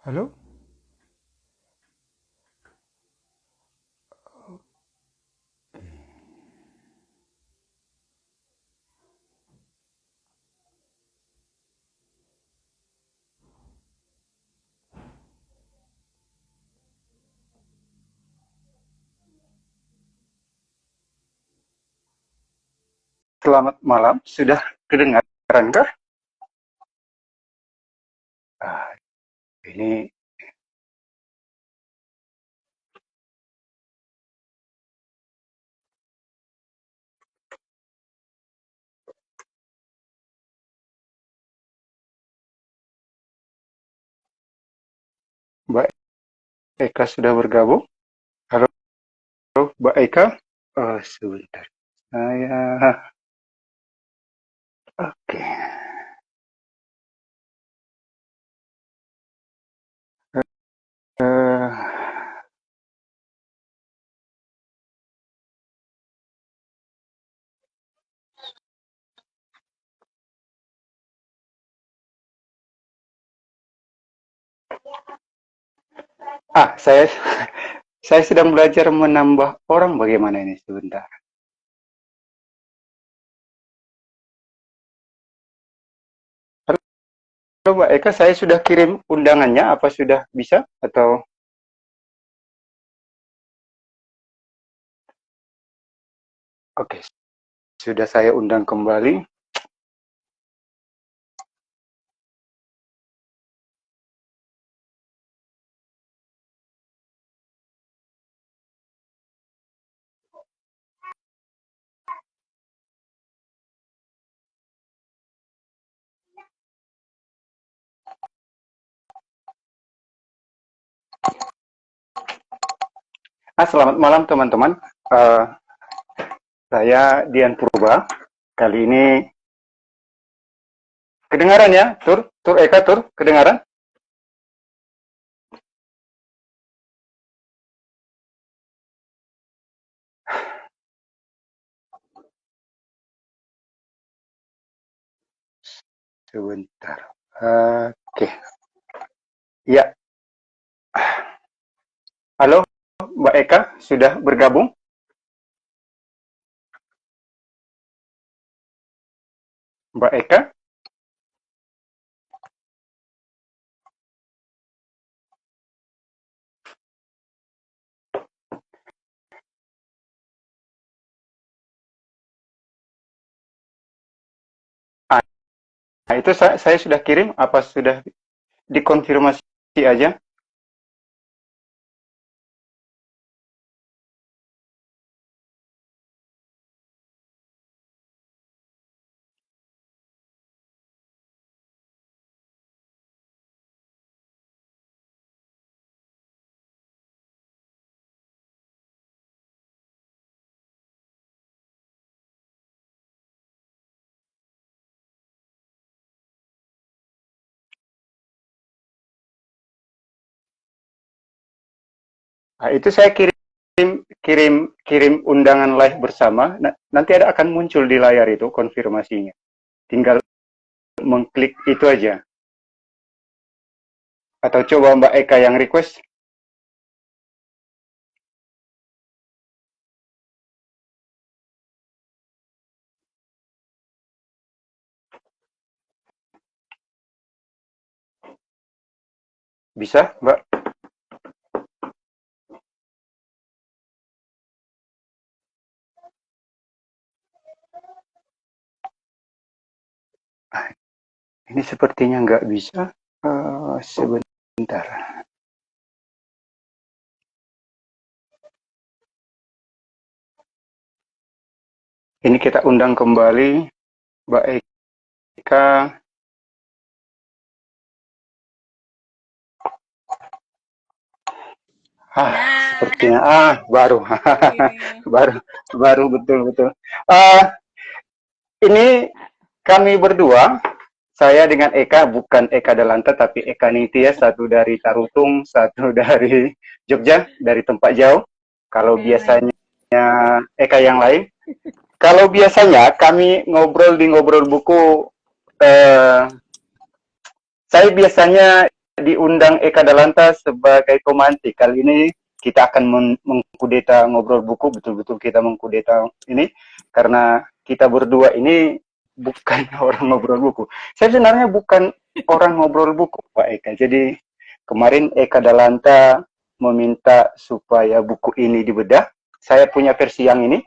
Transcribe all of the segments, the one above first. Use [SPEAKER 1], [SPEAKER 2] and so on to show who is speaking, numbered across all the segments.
[SPEAKER 1] Halo? Selamat malam, sudah kedengaran kah? Ah, ini Mbak Eka sudah bergabung. Halo, Mbak Eka. Sebentar. Saya, oke. Eh, saya saya sedang belajar menambah orang bagaimana ini sebentar. Halo Mbak Eka, saya sudah kirim undangannya. Apa sudah bisa? Atau oke, sudah saya undang kembali. Selamat malam teman-teman. Eh, saya Dian Purba. Kali ini kedengaran ya, Tur Eka, kedengaran? Sebentar. Oke. Ya, halo Mbak Eka, sudah bergabung? Mbak Eka? Ah, nah, itu saya sudah kirim, apa sudah dikonfirmasi aja? Nah, itu saya kirim undangan live bersama. Nanti akan muncul di layar itu konfirmasinya. Tinggal mengklik itu aja. Atau coba Mbak Eka yang request, bisa Mbak? Ah, ini sepertinya nggak bisa. Sebentar. Ini kita undang kembali Mbak Eka. Sepertinya baru, baru, baru betul betul. Ah, ini kami berdua, saya dengan Eka, bukan Eka Dalanta tapi Eka Nitya, satu dari Tarutung, satu dari Jogja, dari tempat jauh. Kalau biasanya Eka yang lain. Kalau biasanya kami ngobrol di ngobrol buku, eh, saya biasanya diundang Eka Dalanta sebagai pemantik. Kali ini kita akan mengkudeta ngobrol buku, betul-betul kita mengkudeta ini, karena kita berdua ini bukan orang ngobrol buku. Saya sebenarnya bukan orang ngobrol buku, Pak Eka. Jadi kemarin Eka Dalanta meminta supaya buku ini dibedah. Saya punya versi yang ini.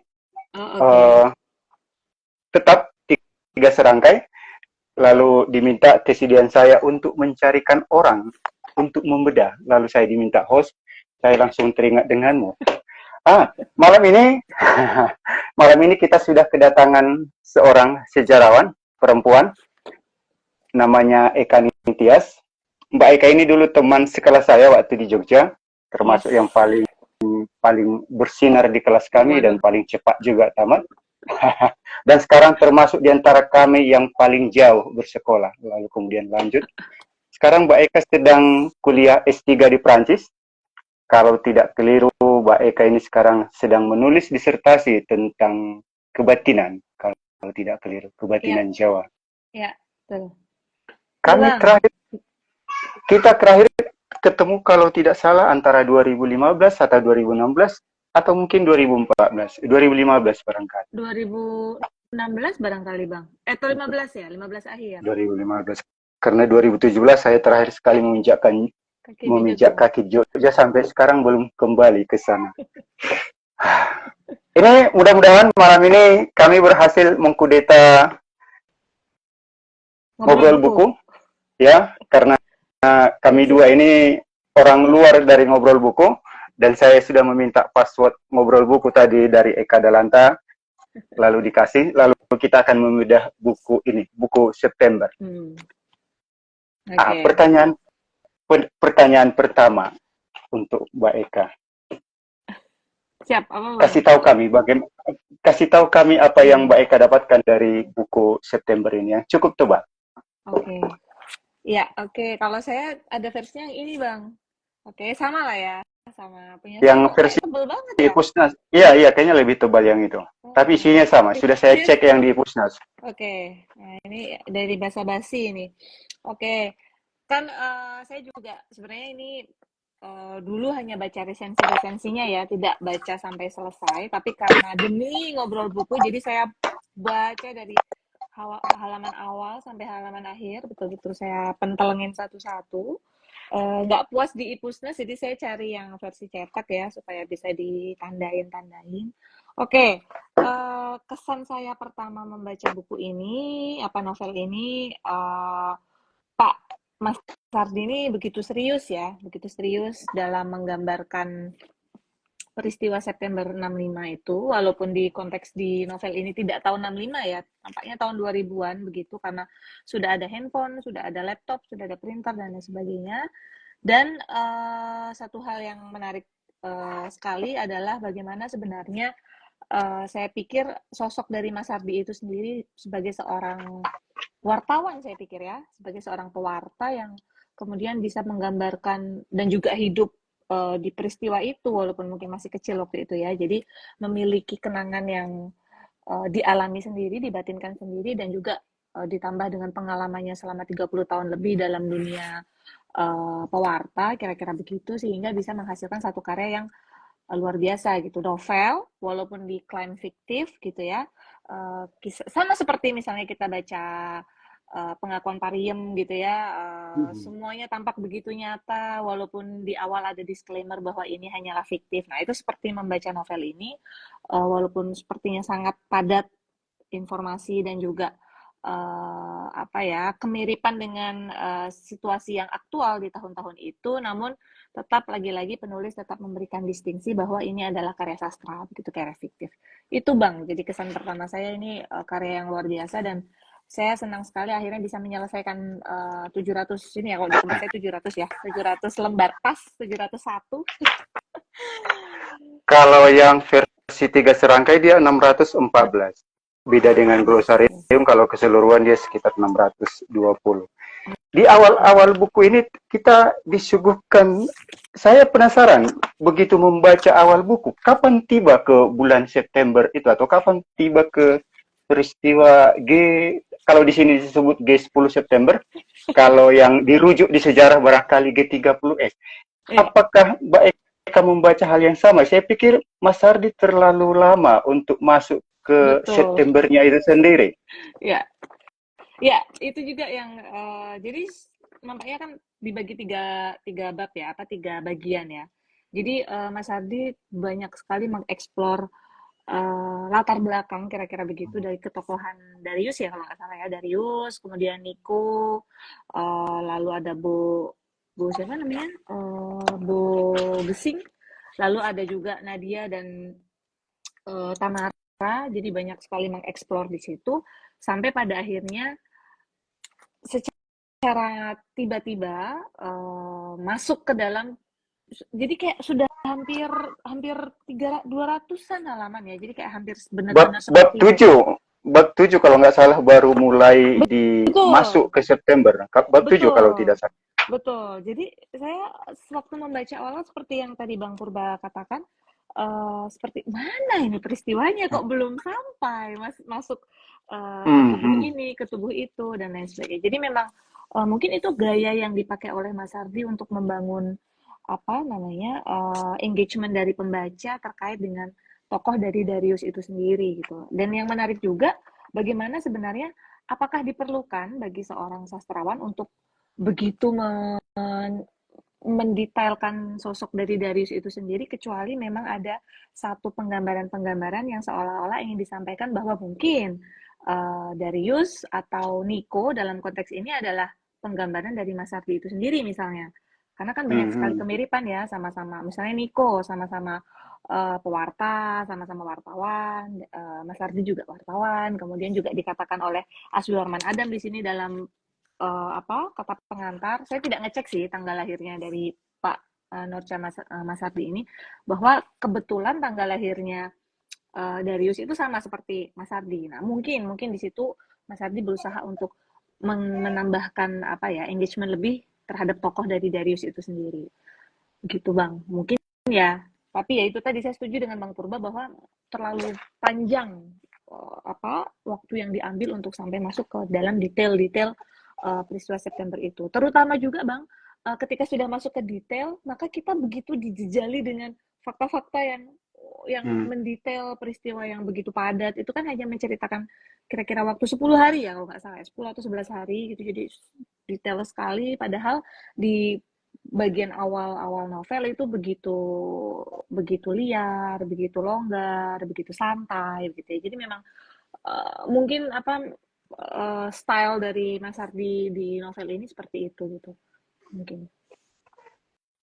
[SPEAKER 1] Tetap 3 serangkai. Lalu diminta kesediaan saya untuk mencarikan orang untuk membedah. Lalu saya diminta host, saya langsung teringat denganmu. Malam ini, malam ini kita sudah kedatangan seorang sejarawan perempuan, namanya Eka Nitias. Mbak Eka ini dulu teman sekelas saya waktu di Jogja, termasuk yang paling bersinar di kelas kami dan paling cepat juga tamat. Dan sekarang termasuk di antara kami yang paling jauh bersekolah, lalu kemudian lanjut. Sekarang Mbak Eka sedang kuliah S3 di Prancis. Kalau tidak keliru, Mbak Eka ini sekarang sedang menulis disertasi tentang kebatinan. Kalau tidak keliru, kebatinan Jawa.
[SPEAKER 2] Ya, betul.
[SPEAKER 1] Kita terakhir ketemu kalau tidak salah antara 2015 atau 2016. Atau mungkin 2015 barangkali.
[SPEAKER 2] 2016 barangkali, Bang. Atau 15 ya? 15 akhir.
[SPEAKER 1] 2015. Karena 2017 saya terakhir sekali memijak kaki Jogja, sampai sekarang belum kembali ke sana. Ini mudah-mudahan malam ini kami berhasil mengkudeta ngobrol buku. Ya, karena kami dua ini orang luar dari ngobrol buku. Dan saya sudah meminta password ngobrol buku tadi dari Eka Dalanta, lalu dikasih, lalu kita akan membedah buku ini, buku September. Pertanyaan pertama untuk Mbak Eka.
[SPEAKER 2] Siap, apa?
[SPEAKER 1] Kasih tahu kami apa yang Mbak Eka dapatkan dari buku September ini, yang cukup tebal.
[SPEAKER 2] Oke. Ya, oke. Kalau saya ada versinya yang ini, Bang. Oke, sama lah ya. Sama punya
[SPEAKER 1] yang versi
[SPEAKER 2] tebal banget
[SPEAKER 1] di Pusnas. Iya, kayaknya lebih tebal yang itu. Tapi isinya sama. Sudah saya cek yang di Pusnas.
[SPEAKER 2] Oke. Nah, ini dari basa-basi ini. Oke. Kan saya juga sebenarnya ini dulu hanya baca resensinya ya, tidak baca sampai selesai. Tapi karena demi ngobrol buku, jadi saya baca dari halaman awal sampai halaman akhir, betul-betul saya pentelengin satu-satu. Nggak puas di Ipusnas, jadi saya cari yang versi cetak ya, supaya bisa ditandain. Oke, kesan saya pertama membaca buku ini, novel ini, Pak Mas Sardi ini begitu serius dalam menggambarkan peristiwa September 65 itu, walaupun di konteks di novel ini tidak tahun 65 ya, tampaknya tahun 2000-an begitu, karena sudah ada handphone, sudah ada laptop, sudah ada printer, dan lain sebagainya. Dan satu hal yang menarik sekali adalah bagaimana sebenarnya saya pikir sosok dari Mas Sardi itu sendiri sebagai seorang wartawan, saya pikir ya, sebagai seorang pewarta yang kemudian bisa menggambarkan dan juga hidup di peristiwa itu, walaupun mungkin masih kecil waktu itu ya. Jadi memiliki kenangan yang dialami sendiri, dibatinkan sendiri, dan juga ditambah dengan pengalamannya selama 30 tahun lebih dalam dunia pewarta, kira-kira begitu, sehingga bisa menghasilkan satu karya yang luar biasa gitu. Novel, walaupun diklaim fiktif gitu ya, sama seperti misalnya kita baca pengakuan Pariem gitu ya, semuanya tampak begitu nyata, walaupun di awal ada disclaimer bahwa ini hanyalah fiktif. Nah, itu seperti membaca novel ini, walaupun sepertinya sangat padat informasi dan juga kemiripan dengan situasi yang aktual di tahun-tahun itu, namun tetap lagi-lagi penulis tetap memberikan distingsi bahwa ini adalah karya sastra, begitu, karya fiktif. Itu Bang, jadi kesan pertama saya ini karya yang luar biasa, dan saya senang sekali akhirnya bisa menyelesaikan 700 ini ya, kalau di tempat saya 700 ya, 700 lembar pas, 701.
[SPEAKER 1] Kalau yang versi 3 serangkai dia 614. Beda dengan glosarium, kalau keseluruhan dia sekitar 620. Di awal-awal buku ini kita disuguhkan, saya penasaran begitu membaca awal buku, kapan tiba ke bulan September itu, atau kapan tiba ke peristiwa G kalau di sini disebut G10 September, kalau yang dirujuk di sejarah barangkali G30S.
[SPEAKER 2] Iya,
[SPEAKER 1] Apakah Mbak Eka membaca hal yang sama? Saya pikir Mas Hardi terlalu lama untuk masuk ke
[SPEAKER 2] betul.
[SPEAKER 1] Septembernya itu sendiri.
[SPEAKER 2] Ya, ya, itu juga yang jadi nampaknya kan dibagi tiga tiga bab ya, apa tiga bagian ya. Jadi Mas Ardi banyak sekali mengeksplor latar belakang kira-kira begitu dari ketokohan Darius ya kalau nggak salah ya, Darius, kemudian Niko, lalu ada Bu siapa namanya, Bu Gesing, lalu ada juga Nadia dan Tamara. Jadi banyak sekali mengeksplor di situ sampai pada akhirnya secara tiba-tiba masuk ke dalam, jadi kayak sudah hampir hampir 200-an halaman ya. Jadi kayak hampir
[SPEAKER 1] Bab,
[SPEAKER 2] benar-benar
[SPEAKER 1] bab
[SPEAKER 2] seperti
[SPEAKER 1] 7, bab 7 kalau nggak salah baru mulai
[SPEAKER 2] betul,
[SPEAKER 1] masuk ke September. Bab 7 kalau tidak
[SPEAKER 2] betul.
[SPEAKER 1] salah.
[SPEAKER 2] Betul. Jadi saya waktu membaca awal seperti yang tadi Bang Purba katakan, seperti mana ini peristiwanya kok belum sampai masuk ke tubuh
[SPEAKER 1] Hmm.
[SPEAKER 2] ini, ke tubuh itu dan lain sebagainya. Jadi memang mungkin itu gaya yang dipakai oleh Mas Ardi untuk membangun apa namanya engagement dari pembaca terkait dengan tokoh dari Darius itu sendiri gitu. Dan yang menarik juga bagaimana sebenarnya apakah diperlukan bagi seorang sastrawan untuk begitu mendetailkan sosok dari Darius itu sendiri, kecuali memang ada satu penggambaran-penggambaran yang seolah-olah ingin disampaikan bahwa mungkin Darius atau Niko dalam konteks ini adalah penggambaran dari Mas Ardi itu sendiri misalnya. Karena kan banyak sekali
[SPEAKER 1] Hmm.
[SPEAKER 2] kemiripan ya sama-sama. Misalnya Niko sama-sama pewarta, sama-sama wartawan, Mas Ardi juga wartawan, kemudian juga dikatakan oleh Aswarman Adam di sini dalam apa kata pengantar, saya tidak ngecek sih tanggal lahirnya dari Pak Norca Mas Ardi ini, bahwa kebetulan tanggal lahirnya Darius itu sama seperti Mas Ardi. Nah, mungkin di situ Mas Ardi berusaha untuk menambahkan apa ya engagement lebih terhadap tokoh dari Darius itu sendiri. Gitu Bang. Mungkin ya. Tapi ya itu tadi saya setuju dengan Bang Purba bahwa terlalu panjang apa waktu yang diambil untuk sampai masuk ke dalam detail-detail peristiwa September itu. Terutama juga Bang, ketika sudah masuk ke detail, maka kita begitu dijejali dengan fakta-fakta yang
[SPEAKER 1] Hmm.
[SPEAKER 2] mendetail peristiwa yang begitu padat. Itu kan hanya menceritakan kira-kira waktu 10 hari ya kalau nggak salah, 10 atau 11 hari gitu. Jadi detail sekali padahal di bagian awal-awal novel itu begitu begitu liar, begitu longgar, begitu santai gitu ya. Jadi memang mungkin apa style dari Mas Ardi di novel ini seperti itu gitu. Mungkin.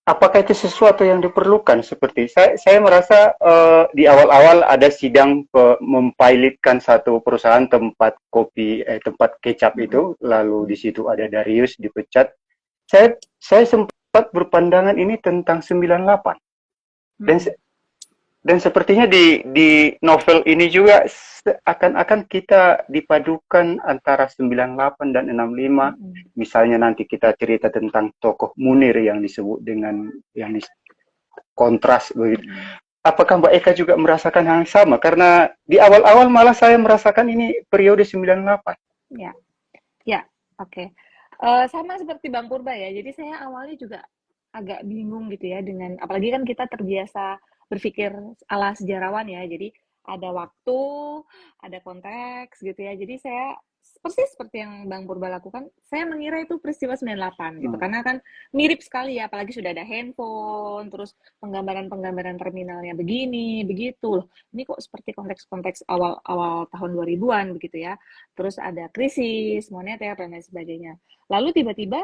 [SPEAKER 1] Apakah itu sesuatu yang diperlukan? Seperti saya merasa di awal-awal ada sidang mempilotkan satu perusahaan tempat kopi, tempat kecap
[SPEAKER 2] Mm -mm.
[SPEAKER 1] itu, lalu di situ ada Darius dipecat. Saya sempat berpandangan ini tentang 98.
[SPEAKER 2] Mm
[SPEAKER 1] Dan
[SPEAKER 2] -mm.
[SPEAKER 1] dan sepertinya di novel ini juga akan-akan kita dipadukan antara 98 dan 65.
[SPEAKER 2] Mm -mm.
[SPEAKER 1] Misalnya nanti kita cerita tentang tokoh Munir yang disebut dengan yang kontras
[SPEAKER 2] Mm
[SPEAKER 1] begitu.
[SPEAKER 2] -mm.
[SPEAKER 1] Apakah Mbak Eka juga merasakan hal yang sama? Karena di awal-awal malah saya merasakan ini periode 98.
[SPEAKER 2] Ya, ya, oke. Okay. Sama seperti Bang Purba ya. Jadi saya awalnya juga agak bingung gitu ya dengan apalagi kan kita terbiasa berpikir ala sejarawan ya. Jadi ada waktu, ada konteks gitu ya. Jadi saya persis seperti yang Bang Purba lakukan, saya mengira itu peristiwa 98 gitu.
[SPEAKER 1] Hmm.
[SPEAKER 2] Karena kan mirip sekali ya, apalagi sudah ada handphone, terus penggambaran-penggambaran terminalnya begini, begitu loh. Ini kok seperti konteks-konteks awal-awal tahun 2000-an begitu ya. Terus ada krisis moneter dan lain sebagainya. Lalu tiba-tiba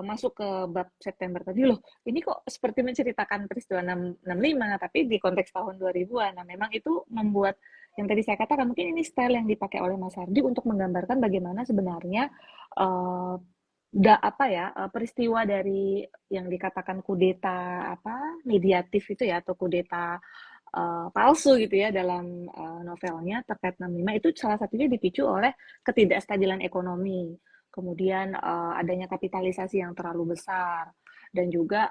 [SPEAKER 2] masuk ke bab September tadi loh. Ini kok seperti menceritakan peristiwa 665 tapi di konteks tahun 2000-an. Nah, memang itu membuat yang tadi saya katakan mungkin ini style yang dipakai oleh Mas Hardi untuk menggambarkan bagaimana sebenarnya uh, apa ya peristiwa dari yang dikatakan kudeta apa mediatif itu ya atau kudeta palsu gitu ya dalam novelnya terkait 65 itu salah satunya dipicu oleh ketidakstabilan ekonomi, kemudian adanya kapitalisasi yang terlalu besar dan juga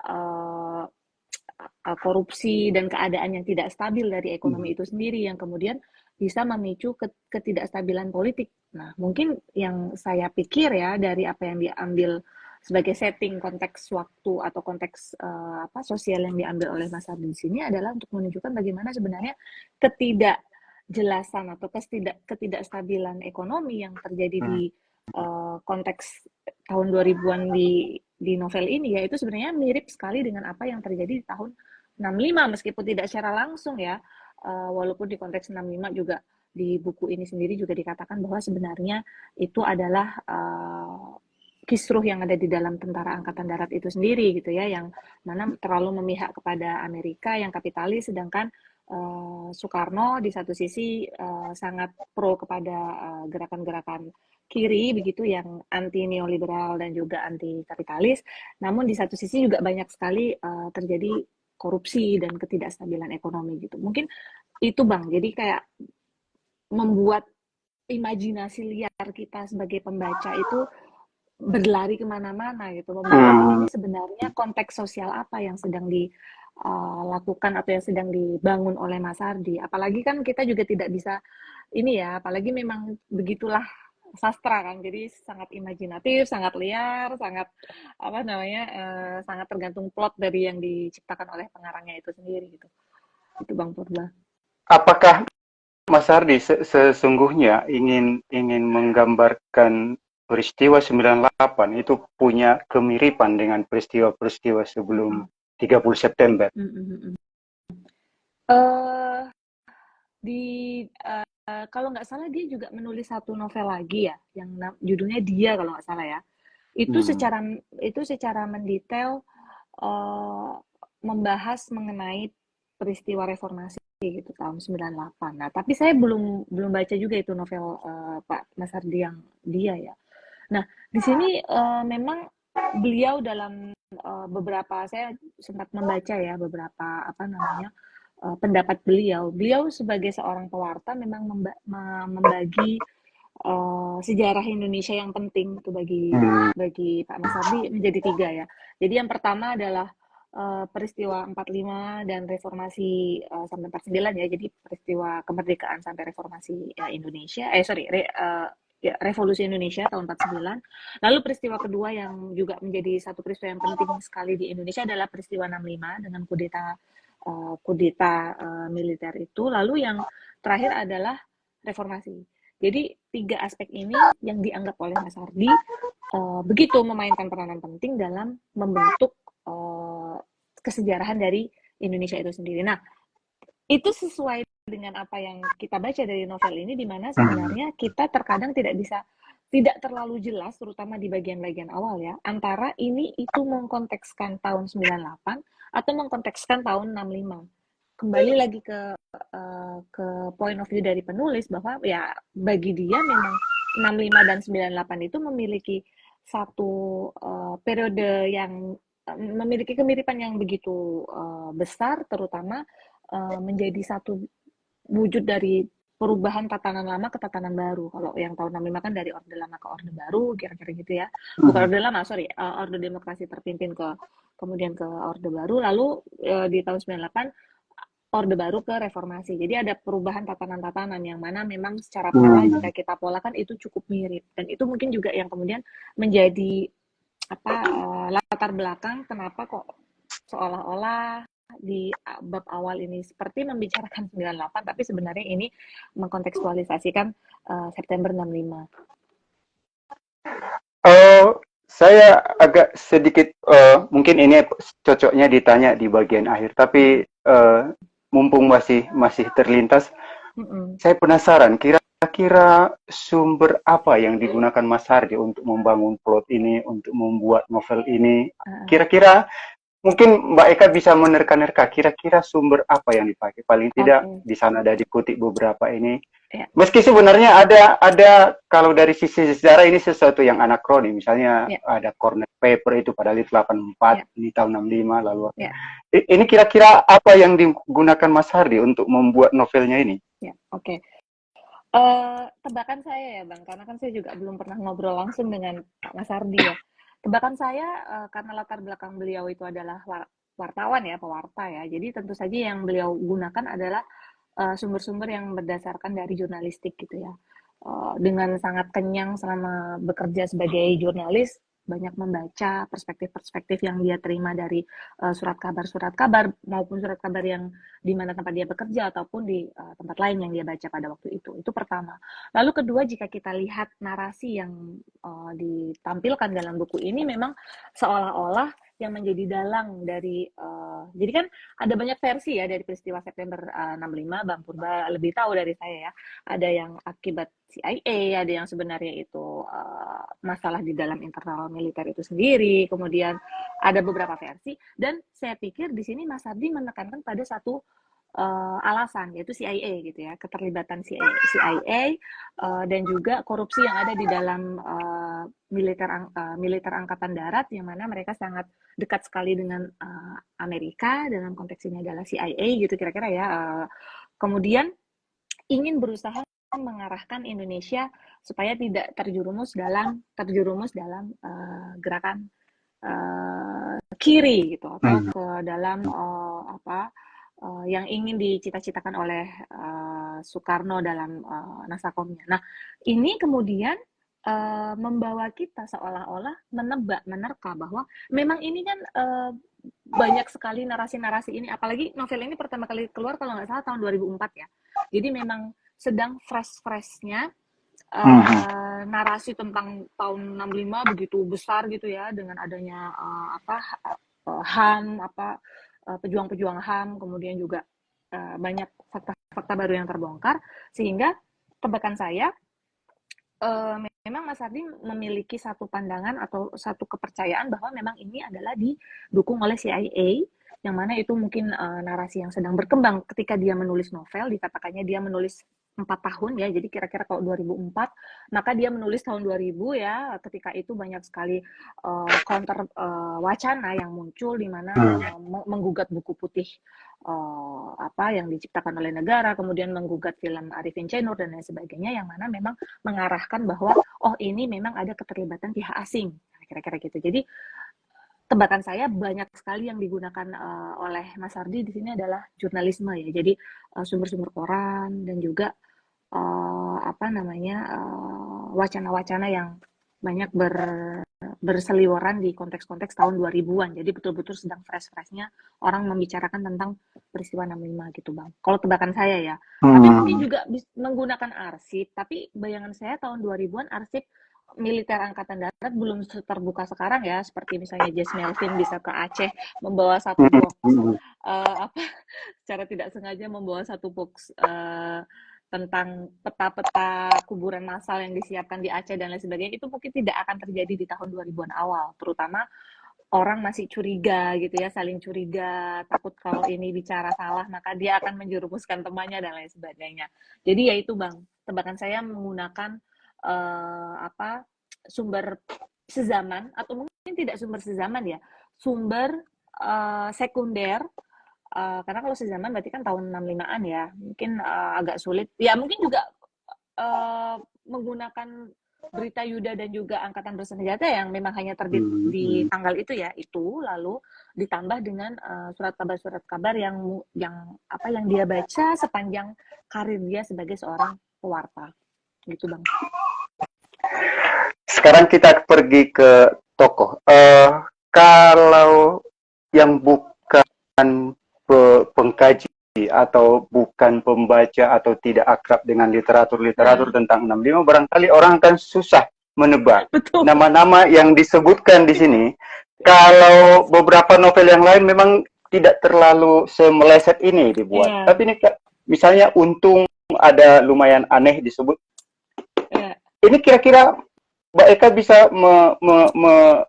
[SPEAKER 2] korupsi dan keadaan yang tidak stabil dari ekonomi itu sendiri yang kemudian bisa memicu ketidakstabilan politik. Nah, mungkin yang saya pikir ya dari apa yang diambil sebagai setting konteks waktu atau konteks sosial yang diambil oleh Mas Ardi di sini adalah untuk menunjukkan bagaimana sebenarnya ketidakjelasan atau ketidakstabilan ekonomi yang terjadi di konteks tahun 2000-an di novel ini ya itu sebenarnya mirip sekali dengan apa yang terjadi di tahun 65 meskipun tidak secara langsung ya walaupun di konteks 65 juga di buku ini sendiri juga dikatakan bahwa sebenarnya itu adalah kisruh yang ada di dalam tentara angkatan darat itu sendiri gitu ya yang mana terlalu memihak kepada Amerika yang kapitalis sedangkan Soekarno di satu sisi sangat pro kepada gerakan-gerakan kiri begitu yang anti neoliberal dan juga anti kapitalis. Namun di satu sisi juga banyak sekali terjadi korupsi dan ketidakstabilan ekonomi gitu. Mungkin itu Bang. Jadi kayak membuat imajinasi liar kita sebagai pembaca itu berlari kemana-mana gitu, membayangkan ini sebenarnya konteks sosial apa yang sedang dilakukan atau yang sedang dibangun oleh Mas Ardi. Apalagi kan kita juga tidak bisa ini ya, apalagi memang begitulah sastra kan, jadi sangat imajinatif, sangat liar, sangat apa namanya, sangat tergantung plot dari yang diciptakan oleh pengarangnya itu sendiri gitu. Itu Bang Purba.
[SPEAKER 1] Apakah Mas Ardi sesungguhnya ingin menggambarkan peristiwa 98 itu punya kemiripan dengan peristiwa-peristiwa sebelum 30 September?
[SPEAKER 2] Di kalau nggak salah dia juga menulis satu novel lagi ya, yang judulnya Dia kalau nggak salah ya. Itu secara mendetail membahas mengenai peristiwa reformasi gitu tahun 98. Nah, tapi saya belum baca juga itu novel Pak Mas Ardi yang Dia ya. Nah, di sini memang beliau dalam beberapa saya sempat membaca ya beberapa apa namanya pendapat beliau. Beliau sebagai seorang pewarta memang membagi sejarah Indonesia yang penting itu bagi Pak Mas Ardi menjadi 3 ya. Jadi yang pertama adalah peristiwa 45 dan reformasi sampai 49 ya. Jadi peristiwa kemerdekaan sampai reformasi Indonesia. Ya, revolusi Indonesia tahun 49. Lalu peristiwa kedua yang juga menjadi satu peristiwa yang penting sekali di Indonesia adalah peristiwa 65 dengan kudeta militer itu. Lalu yang terakhir adalah reformasi. Jadi 3 aspek ini yang dianggap oleh Mas Ardi begitu memainkan peranan penting dalam membentuk kesejarahan dari Indonesia itu sendiri. Nah, itu sesuai dengan apa yang kita baca dari novel ini, di mana sebenarnya kita terkadang tidak terlalu jelas, terutama di bagian-bagian awal ya, antara ini itu mengkontekskan tahun 98 atau mengkontekskan tahun 65. Kembali lagi ke point of view dari penulis bahwa ya bagi dia memang 65 dan 98 itu memiliki satu periode yang memiliki kemiripan yang begitu besar, terutama menjadi satu wujud dari perubahan tatanan lama ke tatanan baru. Kalau yang tahun 65 kan dari Orde Lama ke Orde Baru, kira-kira gitu ya. Bukan Orde Lama, sorry, Orde Demokrasi Terpimpin kemudian ke Orde Baru, lalu di tahun 98 Orde Baru ke reformasi. Jadi ada perubahan tatanan-tatanan yang mana memang secara pola jika kita polakan itu cukup mirip. Dan itu mungkin juga yang kemudian menjadi latar belakang kenapa kok seolah-olah di bab awal ini seperti membicarakan 98 tapi sebenarnya ini mengkontekstualisasikan September 65.
[SPEAKER 1] Saya agak sedikit mungkin ini cocoknya ditanya di bagian akhir, tapi mumpung masih terlintas, saya penasaran kira-kira sumber apa yang digunakan Mas Hardi untuk membangun plot ini, untuk membuat novel ini. Kira-kira mungkin Mbak Eka bisa menerka-nerka kira-kira sumber apa yang dipakai. Paling tidak di sana ada dikutip beberapa ini. Meski sebenarnya ada kalau dari sisi sejarah ini sesuatu yang anakronis, misalnya ada corner paper itu pada 84 di tahun 65 lalu. Ini kira-kira apa yang digunakan Mas Hardi untuk membuat novelnya ini?
[SPEAKER 2] Tebakan saya ya Bang, karena kan saya juga belum pernah ngobrol langsung dengan Mas Hardi ya. Tebakan saya karena latar belakang beliau itu adalah wartawan ya, pewarta ya. Jadi tentu saja yang beliau gunakan adalah sumber-sumber yang berdasarkan dari jurnalistik gitu ya. Dengan sangat kenyang selama bekerja sebagai jurnalis, banyak membaca perspektif-perspektif yang dia terima dari surat kabar maupun surat kabar yang di mana tempat dia bekerja ataupun di tempat lain yang dia baca pada waktu itu. Itu pertama. Lalu kedua, jika kita lihat narasi yang ditampilkan dalam buku ini memang seolah-olah yang menjadi dalang dari jadi kan ada banyak versi ya dari peristiwa September 65. Bang Purba lebih tahu dari saya ya. Ada yang akibat CIA, ada yang sebenarnya itu masalah di dalam internal militer itu sendiri. Kemudian ada beberapa versi dan saya pikir di sini Mas Ardi menekankan pada satu alasan yaitu CIA gitu ya, keterlibatan CIA dan juga korupsi yang ada di dalam militer angkatan darat yang mana mereka sangat dekat sekali dengan Amerika, dalam konteks ini adalah CIA gitu kira-kira ya. Kemudian ingin berusaha mengarahkan Indonesia supaya tidak terjerumus dalam gerakan kiri gitu atau ke dalam yang ingin dicita-citakan oleh Soekarno dalam naskahnya. Nah, ini kemudian membawa kita seolah-olah menerka bahwa memang ini kan banyak sekali narasi-narasi ini, apalagi novel ini pertama kali keluar kalau nggak salah tahun 2004 ya. Jadi memang sedang fresh-freshnya narasi tentang tahun 65 begitu besar gitu ya, dengan adanya HAM, pejuang-pejuang HAM, kemudian juga banyak fakta-fakta baru yang terbongkar, sehingga tebakan saya memang Mas Ardi memiliki satu pandangan atau satu kepercayaan bahwa memang ini adalah didukung oleh CIA, yang mana itu mungkin narasi yang sedang berkembang ketika dia menulis novel, dikatakannya dia menulis 4 tahun ya, jadi kira-kira kalau 2004, maka dia menulis tahun 2000 ya, ketika itu banyak sekali counter wacana yang muncul di mana menggugat buku putih yang diciptakan oleh negara, kemudian menggugat film Arifin C. Nur dan lain sebagainya, yang mana memang mengarahkan bahwa ini memang ada keterlibatan pihak asing, kira-kira gitu. Jadi tebakan saya banyak sekali yang digunakan oleh Mas Ardi di sini adalah jurnalisme ya. Jadi sumber-sumber koran dan juga wacana-wacana yang banyak berseliweran di konteks-konteks tahun 2000-an. Jadi betul-betul sedang fresh-freshnya orang membicarakan tentang peristiwa 65 gitu, Bang. Kalau tebakan saya ya. Tapi mungkin juga menggunakan arsip, tapi bayangan saya tahun 2000-an arsip militer angkatan darat belum terbuka sekarang ya, seperti misalnya Jess Melvin bisa ke Aceh membawa satu box secara tidak sengaja membawa satu box tentang peta-peta kuburan massal yang disiapkan di Aceh dan lain sebagainya, itu mungkin tidak akan terjadi di tahun 2000-an awal, terutama orang masih curiga gitu ya, saling curiga, takut kalau ini bicara salah maka dia akan menjerumuskan temannya dan lain sebagainya. Jadi ya itu Bang, tebakan saya menggunakan sumber sezaman atau mungkin tidak sumber sezaman ya, sumber sekunder. Karena kalau sezaman berarti kan tahun 65-an ya, mungkin agak sulit. Ya mungkin juga menggunakan berita Yuda dan juga Angkatan Bersenjata yang memang hanya terbit di tanggal itu ya, itu lalu ditambah dengan surat kabar yang dia baca sepanjang karir dia sebagai seorang pewarta. Gitu Bang.
[SPEAKER 1] Sekarang kita pergi ke tokoh. Kalau yang bukan pengkaji atau bukan pembaca atau tidak akrab dengan literatur tentang 65, barangkali orang akan susah menebak nama-nama yang disebutkan di sini. Kalau beberapa novel yang lain memang tidak terlalu semeleset ini dibuat. Tapi ini misalnya Untung ada lumayan aneh disebut. Ini kira-kira Mbak Eka bisa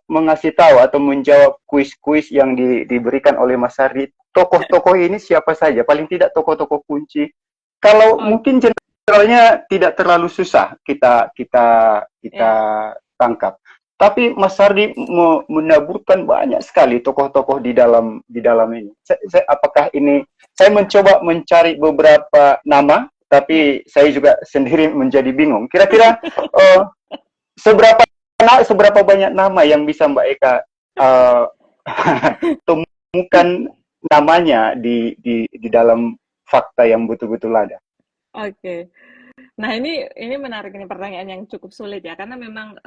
[SPEAKER 1] mengasih tahu atau menjawab kuis-kuis yang diberikan oleh Mas Ardi. Tokoh-tokoh ini siapa saja? Paling tidak tokoh-tokoh kunci. Kalau mungkin generalnya tidak terlalu susah kita tangkap. Tapi Mas Ardi menaburkan banyak sekali tokoh-tokoh di dalam ini. Apakah ini? Saya mencoba mencari beberapa nama, tapi saya juga sendiri menjadi bingung. Kira-kira seberapa banyak nama yang bisa Mbak Eka menemukan namanya di dalam fakta yang betul-betul ada.
[SPEAKER 2] Oke. Nah, ini menarik, ini pertanyaan yang cukup sulit ya, karena memang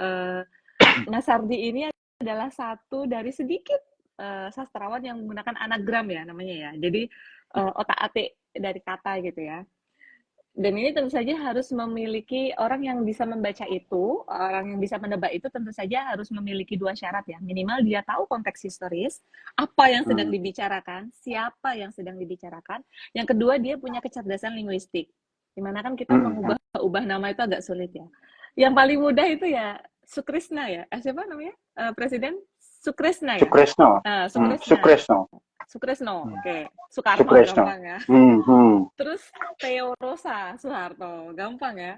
[SPEAKER 2] Mas Ardi ini adalah satu dari sedikit sastrawan yang menggunakan anagram ya namanya ya. Jadi otak-atik dari kata gitu ya. Dan ini tentu saja harus memiliki orang yang bisa membaca itu, orang yang bisa menebak itu tentu saja harus memiliki dua syarat ya. Minimal dia tahu konteks historis, apa yang sedang
[SPEAKER 1] Hmm.
[SPEAKER 2] dibicarakan, siapa yang sedang dibicarakan. Yang kedua, dia punya kecerdasan linguistik. Dimana kan kita
[SPEAKER 1] Hmm.
[SPEAKER 2] mengubah nama itu agak sulit ya. Yang paling mudah itu ya Sukrisna ya. Siapa namanya? Presiden Sukrisna ya?
[SPEAKER 1] Sukresno.
[SPEAKER 2] Sukrisna.
[SPEAKER 1] Sukresno.
[SPEAKER 2] Sukresno,
[SPEAKER 1] Hmm.
[SPEAKER 2] oke. Soekarno
[SPEAKER 1] Sukresno.
[SPEAKER 2] gampang ya.
[SPEAKER 1] Hmm.
[SPEAKER 2] Terus Theo Rosa Soeharto, gampang ya.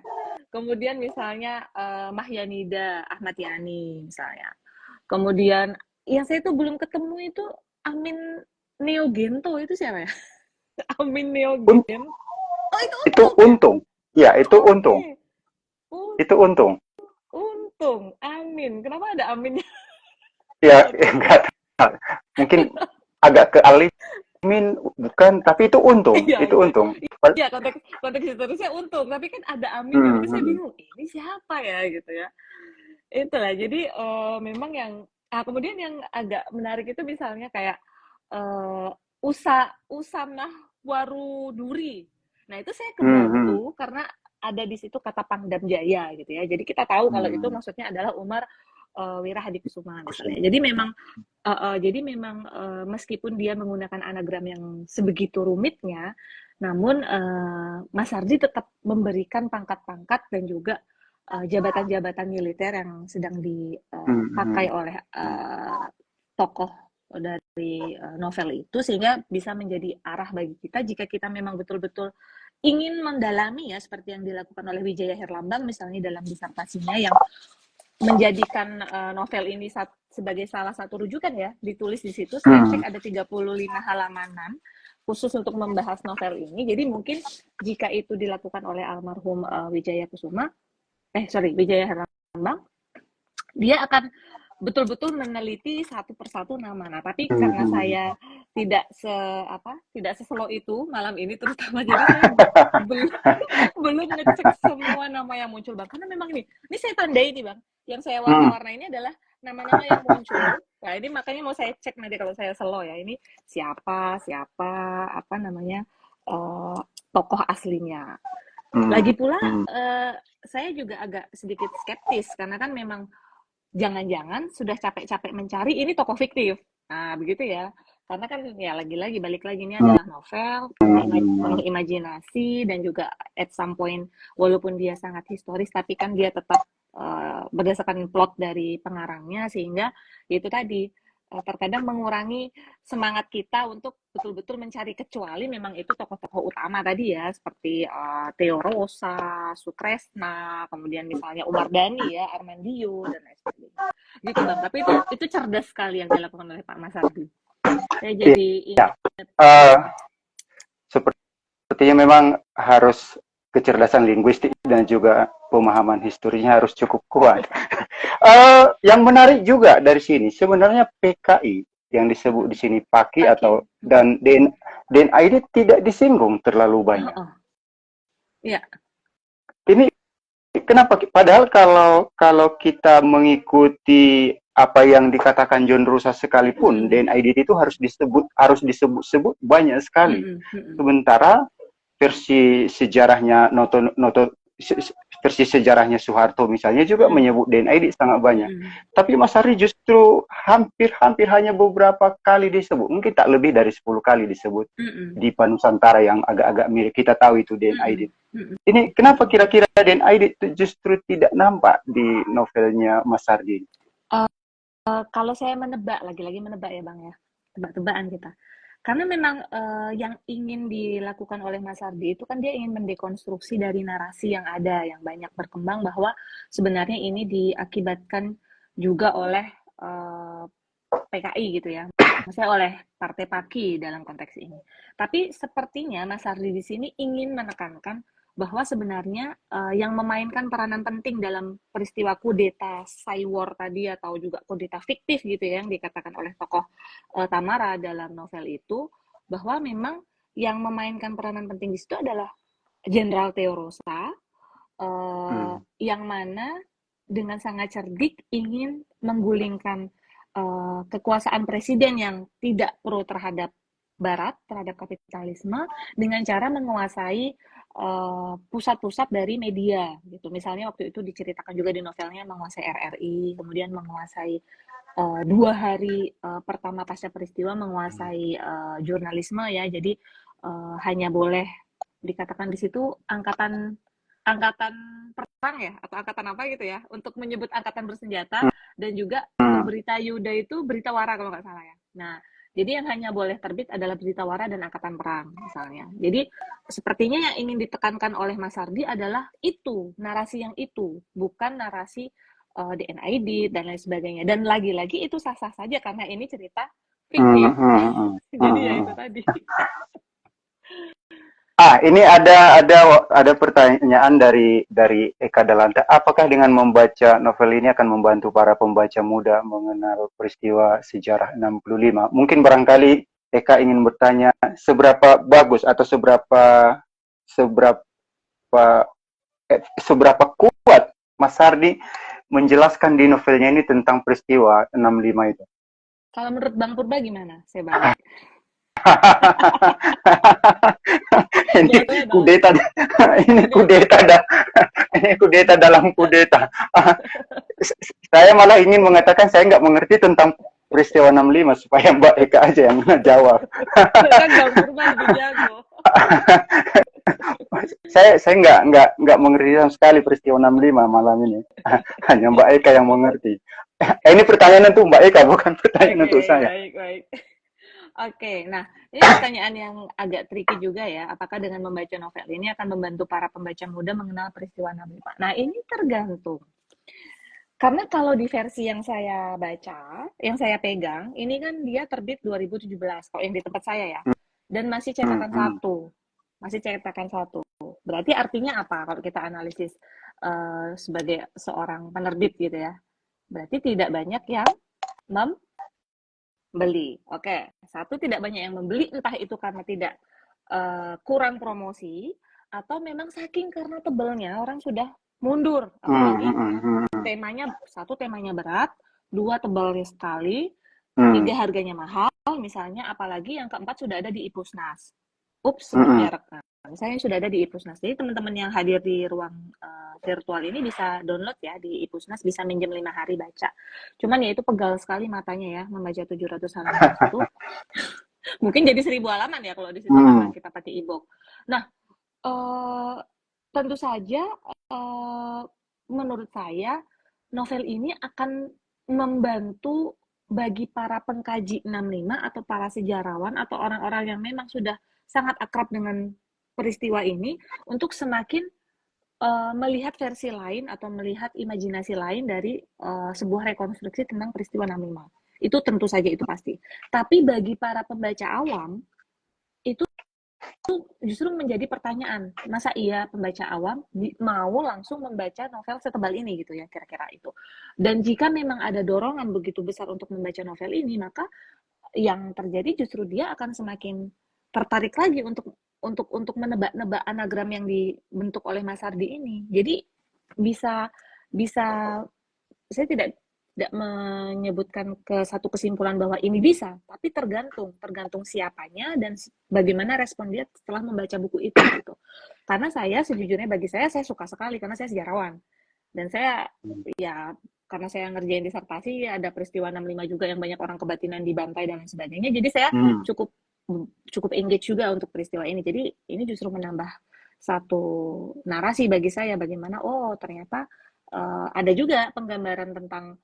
[SPEAKER 2] Kemudian misalnya Mahyanida Ahmad Yani misalnya. Kemudian yang saya tuh belum ketemu itu Amin Neogento itu siapa ya? Amin
[SPEAKER 1] Un-
[SPEAKER 2] Neogento. Oh itu
[SPEAKER 1] itu
[SPEAKER 2] Untung ya?
[SPEAKER 1] untung. Ya, itu untung.
[SPEAKER 2] Oke. Un-
[SPEAKER 1] Itu untung.
[SPEAKER 2] Untung. Amin. Kenapa ada Aminnya?
[SPEAKER 1] Ya,
[SPEAKER 2] Oke, oke.
[SPEAKER 1] enggak tahu. Mungkin agak ke alimin bukan, tapi itu untung.
[SPEAKER 2] Iya,
[SPEAKER 1] Itu
[SPEAKER 2] iya.
[SPEAKER 1] untung.
[SPEAKER 2] Iya, konteks konteks historisnya Untung, tapi kan ada Aminnya.
[SPEAKER 1] Hmm.
[SPEAKER 2] Makanya saya
[SPEAKER 1] Hmm.
[SPEAKER 2] bingung, ini siapa ya gitu ya. Itulah, jadi memang yang kemudian yang agak menarik itu misalnya kayak eh, Usamah Waruduri. Nah, itu saya
[SPEAKER 1] Hmm. Hmm.
[SPEAKER 2] kebantu karena ada di situ kata Pangdam Jaya gitu ya. Jadi kita tahu kalau itu
[SPEAKER 1] Hmm.
[SPEAKER 2] maksudnya adalah Umar Wirahadikusuma misalnya.
[SPEAKER 1] Kusuma.
[SPEAKER 2] Jadi memang meskipun dia menggunakan anagram yang sebegitu rumitnya, namun Mas Ardi tetap memberikan pangkat-pangkat dan juga jabatan-jabatan militer yang sedang
[SPEAKER 1] Hmm.
[SPEAKER 2] dipakai
[SPEAKER 1] Hmm.
[SPEAKER 2] oleh
[SPEAKER 1] Hmm.
[SPEAKER 2] tokoh dari novel itu sehingga bisa menjadi arah bagi kita jika kita memang betul-betul ingin mendalami ya seperti yang dilakukan oleh Wijaya Herlambang misalnya dalam disertasinya yang menjadikan novel ini sebagai salah satu rujukan ya ditulis di situ saya
[SPEAKER 1] Hmm.
[SPEAKER 2] cek ada 35 halamanan khusus untuk membahas novel ini jadi mungkin jika itu dilakukan oleh almarhum Wijaya Kusuma Wijaya Herlambang dia akan betul-betul meneliti satu persatu nama. Nah, tapi
[SPEAKER 1] Hmm.
[SPEAKER 2] karena
[SPEAKER 1] Hmm.
[SPEAKER 2] saya tidak seselo itu malam ini terutama jadi saya belum belum ngecek semua nama yang muncul Bang. Karena memang ini saya tandai nih Bang. Yang saya
[SPEAKER 1] Hmm.
[SPEAKER 2] warna-warna ini adalah nama-nama yang muncul. Nah, ini makanya mau saya cek nanti kalau saya selo ya. Ini siapa, siapa, apa namanya, eh, tokoh aslinya.
[SPEAKER 1] Hmm.
[SPEAKER 2] Lagi pula,
[SPEAKER 1] Hmm.
[SPEAKER 2] saya juga agak sedikit skeptis karena kan memang jangan-jangan sudah capek-capek mencari ini tokoh fiktif. Nah, begitu ya. Karena kan ya lagi-lagi balik lagi ini adalah novel penuh imajinasi dan juga at some point walaupun dia sangat historis tapi kan dia tetap berdasarkan plot dari pengarangnya sehingga itu tadi terkadang mengurangi semangat kita untuk betul-betul mencari kecuali memang itu tokoh-tokoh utama tadi ya seperti Theo Rosa, Sukresna, kemudian misalnya Umar Dhani ya, Armandio dan lain sebagainya. Gitu Bang. Tapi itu cerdas sekali yang dilakukan oleh Pak Mas Ardi. Saya
[SPEAKER 1] Iya.
[SPEAKER 2] jadi ingat
[SPEAKER 1] Eh, Sepertinya memang harus kecerdasan linguistik dan juga pemahaman historinya harus cukup kuat. Yang menarik juga dari sini sebenarnya PKI yang disebut di sini PAKI
[SPEAKER 2] Paki.
[SPEAKER 1] atau dan DNA ini tidak disinggung terlalu
[SPEAKER 2] Oh,
[SPEAKER 1] banyak.
[SPEAKER 2] oh. Ya.
[SPEAKER 1] Ini kenapa? Padahal kalau kita mengikuti apa yang dikatakan John Rusa sekalipun,
[SPEAKER 2] Mm-mm.
[SPEAKER 1] DNA itu harus disebut-sebut banyak sekali.
[SPEAKER 2] Mm-mm. Mm-mm.
[SPEAKER 1] Sementara versi sejarahnya versi sejarahnya Soeharto misalnya juga
[SPEAKER 2] Mm-mm.
[SPEAKER 1] menyebut DNID sangat banyak.
[SPEAKER 2] Mm-mm.
[SPEAKER 1] Tapi Mas Ari justru hampir hanya beberapa kali disebut. Mungkin tak lebih dari 10 kali disebut
[SPEAKER 2] Mm-mm.
[SPEAKER 1] di Panusantara yang agak-agak mirip. Kita tahu itu DNID.
[SPEAKER 2] Mm-mm. Mm-mm.
[SPEAKER 1] Ini kenapa kira-kira DNID itu justru tidak nampak di novelnya Mas Ardi?
[SPEAKER 2] Kalau saya menebak, lagi-lagi menebak ya Bang ya, tebak-tebakan kita. Karena memang yang ingin dilakukan oleh Mas Ardi itu kan dia ingin mendekonstruksi dari narasi yang ada, yang banyak berkembang bahwa sebenarnya ini diakibatkan juga oleh PKI gitu ya, maksudnya oleh Partai Paki dalam konteks ini. Tapi sepertinya Mas Ardi di sini ingin menekankan bahwa sebenarnya yang memainkan peranan penting dalam peristiwa kudeta Saiwar tadi atau juga kudeta fiktif gitu ya yang dikatakan oleh tokoh Tamara dalam novel itu, bahwa memang yang memainkan peranan penting di situ adalah Jenderal Theorosa, yang mana dengan sangat cerdik ingin menggulingkan kekuasaan presiden yang tidak pro terhadap Barat, terhadap kapitalisme, dengan cara menguasai pusat-pusat dari media gitu. Misalnya waktu itu diceritakan juga di novelnya menguasai RRI, kemudian menguasai 2 hari pertama pasca peristiwa menguasai jurnalisme ya. Jadi hanya boleh dikatakan di situ angkatan angkatan perang ya atau angkatan apa gitu ya untuk menyebut angkatan bersenjata, dan juga berita Yuda itu berita wara kalau nggak salah ya. Nah, jadi yang hanya boleh terbit adalah berita wara dan angkatan perang misalnya. Jadi sepertinya yang ingin ditekankan oleh Mas Ardi adalah itu, narasi yang itu, bukan narasi DNID dan lain sebagainya. Dan lagi-lagi itu sah-sah saja karena ini cerita fiktif. Jadi ya itu tadi.
[SPEAKER 1] Ini ada pertanyaan dari Eka Dalanta. Apakah dengan membaca novel ini akan membantu para pembaca muda mengenal peristiwa sejarah 65? Mungkin barangkali Eka ingin bertanya seberapa bagus atau seberapa seberapa kuat Mas Hardi menjelaskan di novelnya ini tentang peristiwa 65 itu.
[SPEAKER 2] Kalau menurut Bang Purba gimana? Saya balik.
[SPEAKER 1] Ini kudeta, ini kudeta dalam kudeta. Saya malah ingin mengatakan saya nggak mengerti tentang peristiwa 65 supaya Mbak Eka aja yang jawab.
[SPEAKER 2] Kan Bang Purba lebih jago.
[SPEAKER 1] saya nggak mengerti sama sekali peristiwa 65 malam ini. Hanya Mbak Eka yang mengerti. Ini pertanyaan untuk Mbak Eka, bukan pertanyaan untuk saya.
[SPEAKER 2] Baik. Oke, nah ini pertanyaan yang agak tricky juga ya. Apakah dengan membaca novel ini akan membantu para pembaca muda mengenal peristiwa 65? Nah ini tergantung. Karena kalau di versi yang saya baca, yang saya pegang, ini kan dia terbit 2017, kalau yang di tempat saya ya. Dan masih cetakan satu. Masih cetakan satu. Berarti artinya apa kalau kita analisis sebagai seorang penerbit gitu ya? Berarti tidak banyak yang membeli. Oke, satu, tidak banyak yang membeli, entah itu karena tidak kurang promosi, atau memang saking karena tebelnya orang sudah mundur. Apalagi temanya berat, 2 tebalnya sekali, 3 harganya mahal, misalnya, apalagi yang keempat sudah ada di Ipusnas. Sebut merek. Misalnya sudah ada di Ipusnas. Jadi teman-teman yang hadir di ruang virtual ini bisa download ya di Ipusnas, bisa minjem 5 hari baca. Cuman ya itu pegal sekali matanya ya, membaca 700 halaman itu. Mungkin jadi 1000 halaman ya kalau di situ karena kita pakai e-book. Nah, tentu saja menurut saya novel ini akan membantu bagi para pengkaji 65 atau para sejarawan atau orang-orang yang memang sudah sangat akrab dengan peristiwa ini untuk semakin melihat versi lain atau melihat imajinasi lain dari sebuah rekonstruksi tentang peristiwa 65. Itu tentu saja itu pasti. Tapi bagi para pembaca awam itu justru menjadi pertanyaan, masa iya pembaca awam mau langsung membaca novel setebal ini gitu ya, kira-kira itu. Dan jika memang ada dorongan begitu besar untuk membaca novel ini, maka yang terjadi justru dia akan semakin tertarik lagi untuk menebak-nebak anagram yang dibentuk oleh Mas Ardi ini. Jadi bisa saya tidak menyebutkan ke satu kesimpulan bahwa ini bisa, tapi tergantung siapanya dan bagaimana respon dia setelah membaca buku itu gitu. Karena sejujurnya bagi saya suka sekali karena saya sejarawan. Dan saya ya karena saya ngerjain disertasi ada peristiwa 65 juga yang banyak orang kebatinan dibantai dan lain sebagainya. Jadi saya cukup engage juga untuk peristiwa ini. Jadi ini justru menambah satu narasi bagi saya bagaimana ternyata ada juga penggambaran tentang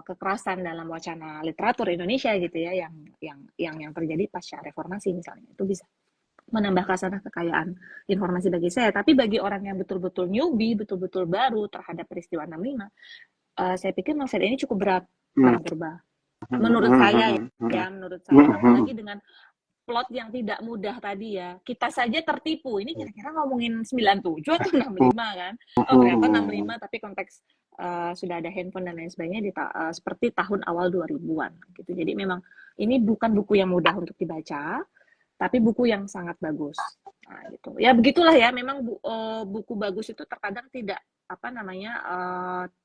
[SPEAKER 2] kekerasan dalam wacana literatur Indonesia gitu ya yang terjadi pasca reformasi misalnya. Itu bisa menambah kasanah kekayaan informasi bagi saya. Tapi bagi orang yang betul-betul newbie, betul-betul baru terhadap peristiwa 65, saya pikir novel ini cukup berat, Bang Purba. Menurut saya ya, apalagi dengan plot yang tidak mudah tadi ya. Kita saja tertipu. Ini kira-kira ngomongin 97 atau 65 kan? Oh, ternyata 65 tapi konteks sudah ada handphone dan lain sebagainya seperti tahun awal 2000-an gitu. Jadi memang ini bukan buku yang mudah untuk dibaca, tapi buku yang sangat bagus. Nah, gitu. Ya begitulah ya, memang buku bagus itu terkadang tidak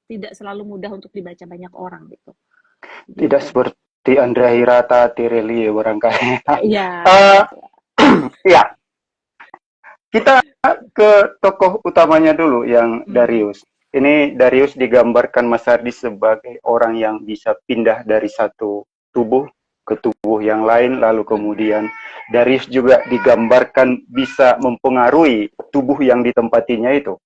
[SPEAKER 2] tidak selalu mudah untuk dibaca banyak orang gitu.
[SPEAKER 1] Tidak seperti Andrea Hirata, Tirelli barangkali.
[SPEAKER 2] Iya.
[SPEAKER 1] Ya, kita ke tokoh utamanya dulu yang Darius. Ini Darius digambarkan Mas Ardi sebagai orang yang bisa pindah dari satu tubuh ke tubuh yang lain, lalu kemudian Darius juga digambarkan bisa mempengaruhi tubuh yang ditempatinya itu.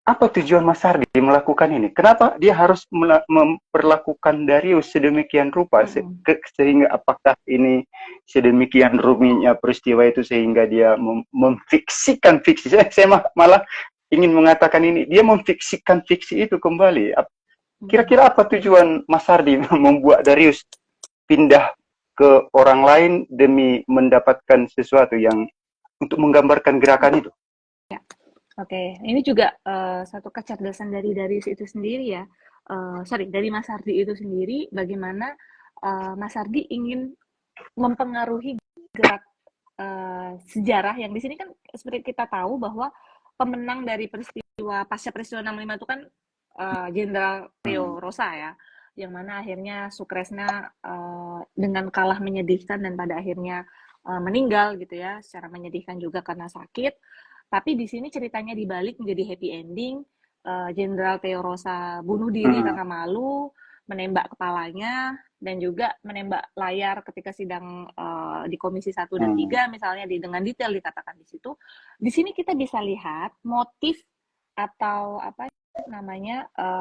[SPEAKER 1] Apa tujuan Mas Ardi melakukan ini? Kenapa dia harus memperlakukan Darius sedemikian rupa? Sehingga apakah ini sedemikian rumitnya peristiwa itu sehingga dia memfiksikan fiksi? Saya malah ingin mengatakan ini, dia memfiksikan fiksi itu kembali. Kira-kira apa tujuan Mas Ardi membuat Darius pindah ke orang lain demi mendapatkan sesuatu yang untuk menggambarkan gerakan itu?
[SPEAKER 2] Ya. Oke, ini juga satu kecerdasan dari Darius itu sendiri ya. Dari Mas Ardi itu sendiri, bagaimana Mas Ardi ingin mempengaruhi gerak sejarah yang di sini kan seperti kita tahu bahwa pemenang dari pasca peristiwa 65 itu kan Jenderal Theo Rosa ya, yang mana akhirnya Sukresna dengan kalah menyedihkan dan pada akhirnya meninggal gitu ya, secara menyedihkan juga karena sakit. Tapi di sini ceritanya dibalik menjadi happy ending. Jenderal Theo Rosa bunuh diri karena malu, menembak kepalanya, dan juga menembak layar ketika sidang di Komisi 1 dan 3 misalnya dengan detail dikatakan di situ. Di sini kita bisa lihat motif atau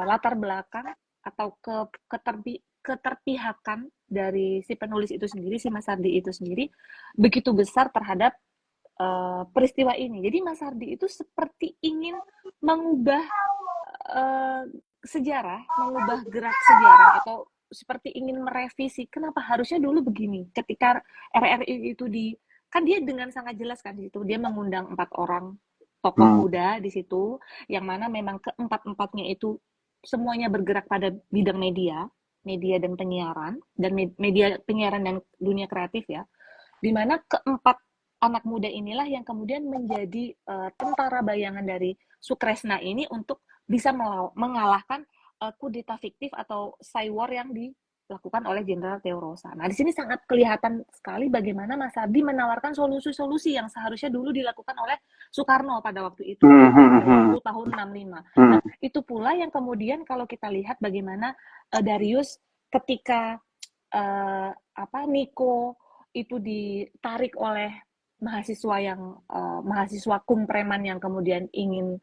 [SPEAKER 2] latar belakang atau keterpihakan dari si penulis itu sendiri, si Mas Ardi itu sendiri begitu besar terhadap peristiwa ini. Jadi Mas Ardi itu seperti ingin mengubah sejarah, mengubah gerak sejarah, atau seperti ingin merevisi kenapa harusnya dulu begini. Ketika RRI itu kan dia dengan sangat jelas kan di situ dia mengundang 4 orang tokoh muda di situ, yang mana memang keempat-empatnya itu semuanya bergerak pada bidang media dan penyiaran, dan media penyiaran dan dunia kreatif ya, di mana keempat anak muda inilah yang kemudian menjadi tentara bayangan dari Sukresna ini untuk bisa mengalahkan kudeta fiktif atau cywar yang dilakukan oleh Jenderal Theo Rosa. Nah, di sini sangat kelihatan sekali bagaimana Mas Ardi menawarkan solusi-solusi yang seharusnya dulu dilakukan oleh Soekarno pada waktu itu, waktu tahun 65. Nah, itu pula yang kemudian kalau kita lihat bagaimana Darius ketika Niko itu ditarik oleh mahasiswa kumpreman yang kemudian ingin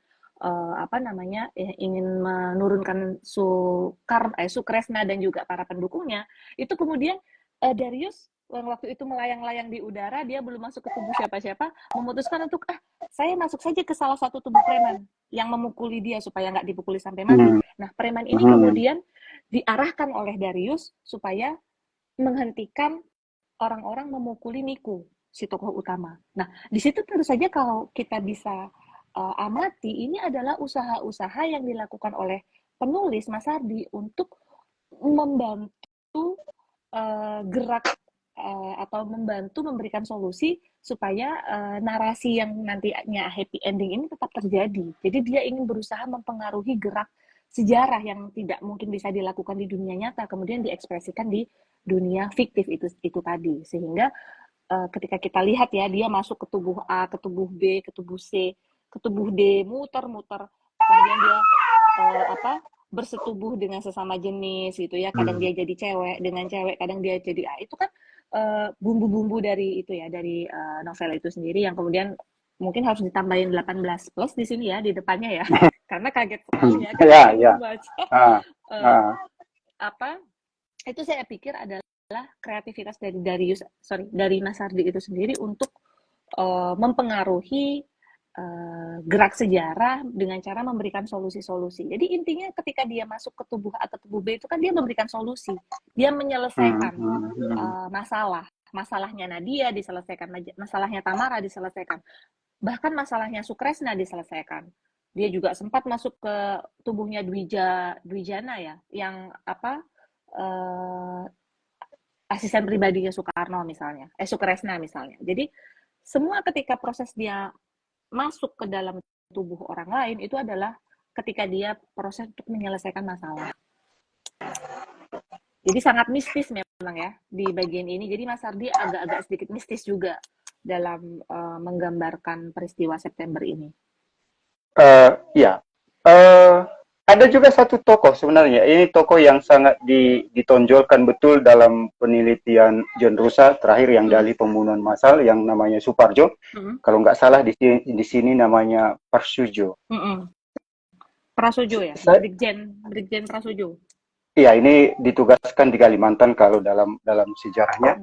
[SPEAKER 2] ingin menurunkan Sukresna dan juga para pendukungnya, itu kemudian Darius yang waktu itu melayang-layang di udara, dia belum masuk ke tubuh siapa-siapa, memutuskan untuk saya masuk saja ke salah satu tubuh preman yang memukuli dia supaya nggak dipukuli sampai mati. Nah, preman ini kemudian diarahkan oleh Darius supaya menghentikan orang-orang memukuli Niku, si tokoh utama. Nah, di situ tentu saja kalau kita bisa amati, ini adalah usaha-usaha yang dilakukan oleh penulis Mas Ardi untuk membantu gerak atau membantu memberikan solusi supaya narasi yang nantinya happy ending ini tetap terjadi. Jadi dia ingin berusaha mempengaruhi gerak sejarah yang tidak mungkin bisa dilakukan di dunia nyata, kemudian diekspresikan di dunia fiktif itu tadi. Sehingga ketika kita lihat ya, dia masuk ke tubuh A, ke tubuh B, ke tubuh C, ke tubuh D, muter-muter, kemudian dia bersetubuh dengan sesama jenis gitu ya, kadang dia jadi cewek dengan cewek, kadang dia jadi itu kan bumbu-bumbu dari itu ya, dari novel itu sendiri yang kemudian mungkin harus ditambahin 18 plus di sini ya, di depannya ya, karena kaget sekali ya ketika membaca itu. Saya pikir adalah kreativitas dari Mas Ardi itu sendiri untuk mempengaruhi gerak sejarah dengan cara memberikan solusi-solusi. Jadi intinya ketika dia masuk ke tubuh A ke tubuh B itu kan dia memberikan solusi, dia menyelesaikan masalah masalahnya Nadia diselesaikan, masalahnya Tamara diselesaikan, bahkan masalahnya Sukresna diselesaikan. Dia juga sempat masuk ke tubuhnya Dwijana ya, yang apa asisten pribadinya Soekarno misalnya, Sukresna misalnya. Jadi semua ketika proses dia masuk ke dalam tubuh orang lain itu adalah ketika dia proses untuk menyelesaikan masalah. Jadi sangat mistis memang ya di bagian ini. Jadi Mas Ardi agak-agak sedikit mistis juga dalam menggambarkan peristiwa September ini.
[SPEAKER 1] Ya, ada juga satu tokoh sebenarnya. Ini tokoh yang sangat ditonjolkan betul dalam penelitian John Rusa terakhir yang dari pembunuhan massal yang namanya Suparjo. Kalau nggak salah di sini namanya Parsujo.
[SPEAKER 2] Prasojo ya, Brigjen Prasojo.
[SPEAKER 1] Iya, ini ditugaskan di Kalimantan kalau dalam sejarahnya.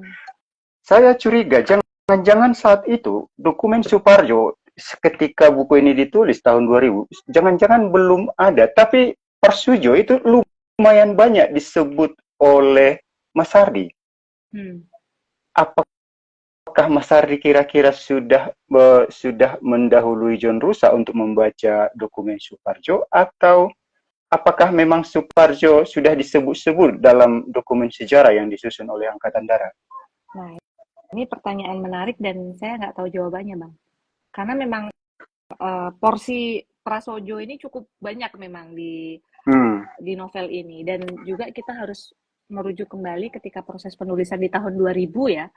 [SPEAKER 1] Saya curiga jangan-jangan saat itu dokumen Suparjo ketika buku ini ditulis tahun 2000, jangan-jangan belum ada, tapi Parsujo itu lumayan banyak disebut oleh Mas Ardi. Apakah Mas Ardi kira-kira sudah mendahului John Rusa untuk membaca dokumen Suparjo, atau apakah memang Suparjo sudah disebut-sebut dalam dokumen sejarah yang disusun oleh Angkatan Darat?
[SPEAKER 2] Nah, ini pertanyaan menarik dan saya nggak tahu jawabannya, Bang. Karena memang porsi Prasojo ini cukup banyak memang di novel ini. Dan juga kita harus merujuk kembali ketika proses penulisan di tahun 2000 ya.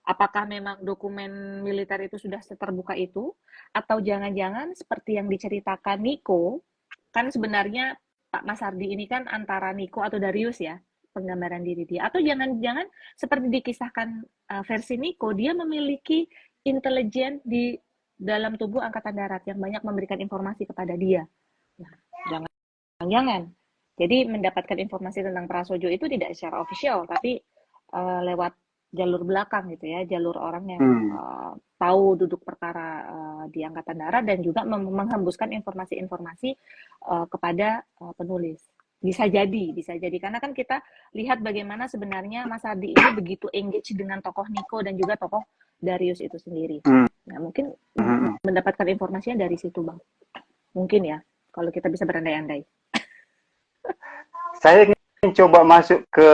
[SPEAKER 2] Apakah memang dokumen militer itu sudah seterbuka itu? Atau jangan-jangan seperti yang diceritakan Niko, kan sebenarnya Pak Mas Ardi ini kan antara Niko atau Darius ya, penggambaran diri dia. Atau jangan-jangan seperti dikisahkan versi Niko, dia memiliki intelijen di dalam tubuh Angkatan Darat yang banyak memberikan informasi kepada dia. Nah, jangan-jangan. Jadi mendapatkan informasi tentang Prasojo itu tidak secara official, tapi lewat jalur belakang gitu ya, jalur orang yang tahu duduk perkara di Angkatan Darat dan juga menghembuskan informasi-informasi kepada penulis. Bisa jadi karena kan kita lihat bagaimana sebenarnya Mas Ardi ini begitu engage dengan tokoh Niko dan juga tokoh Darius itu sendiri. Nah, mungkin mendapatkan informasinya dari situ, Bang. Mungkin ya, kalau kita bisa berandai-andai.
[SPEAKER 1] Saya ingin coba masuk ke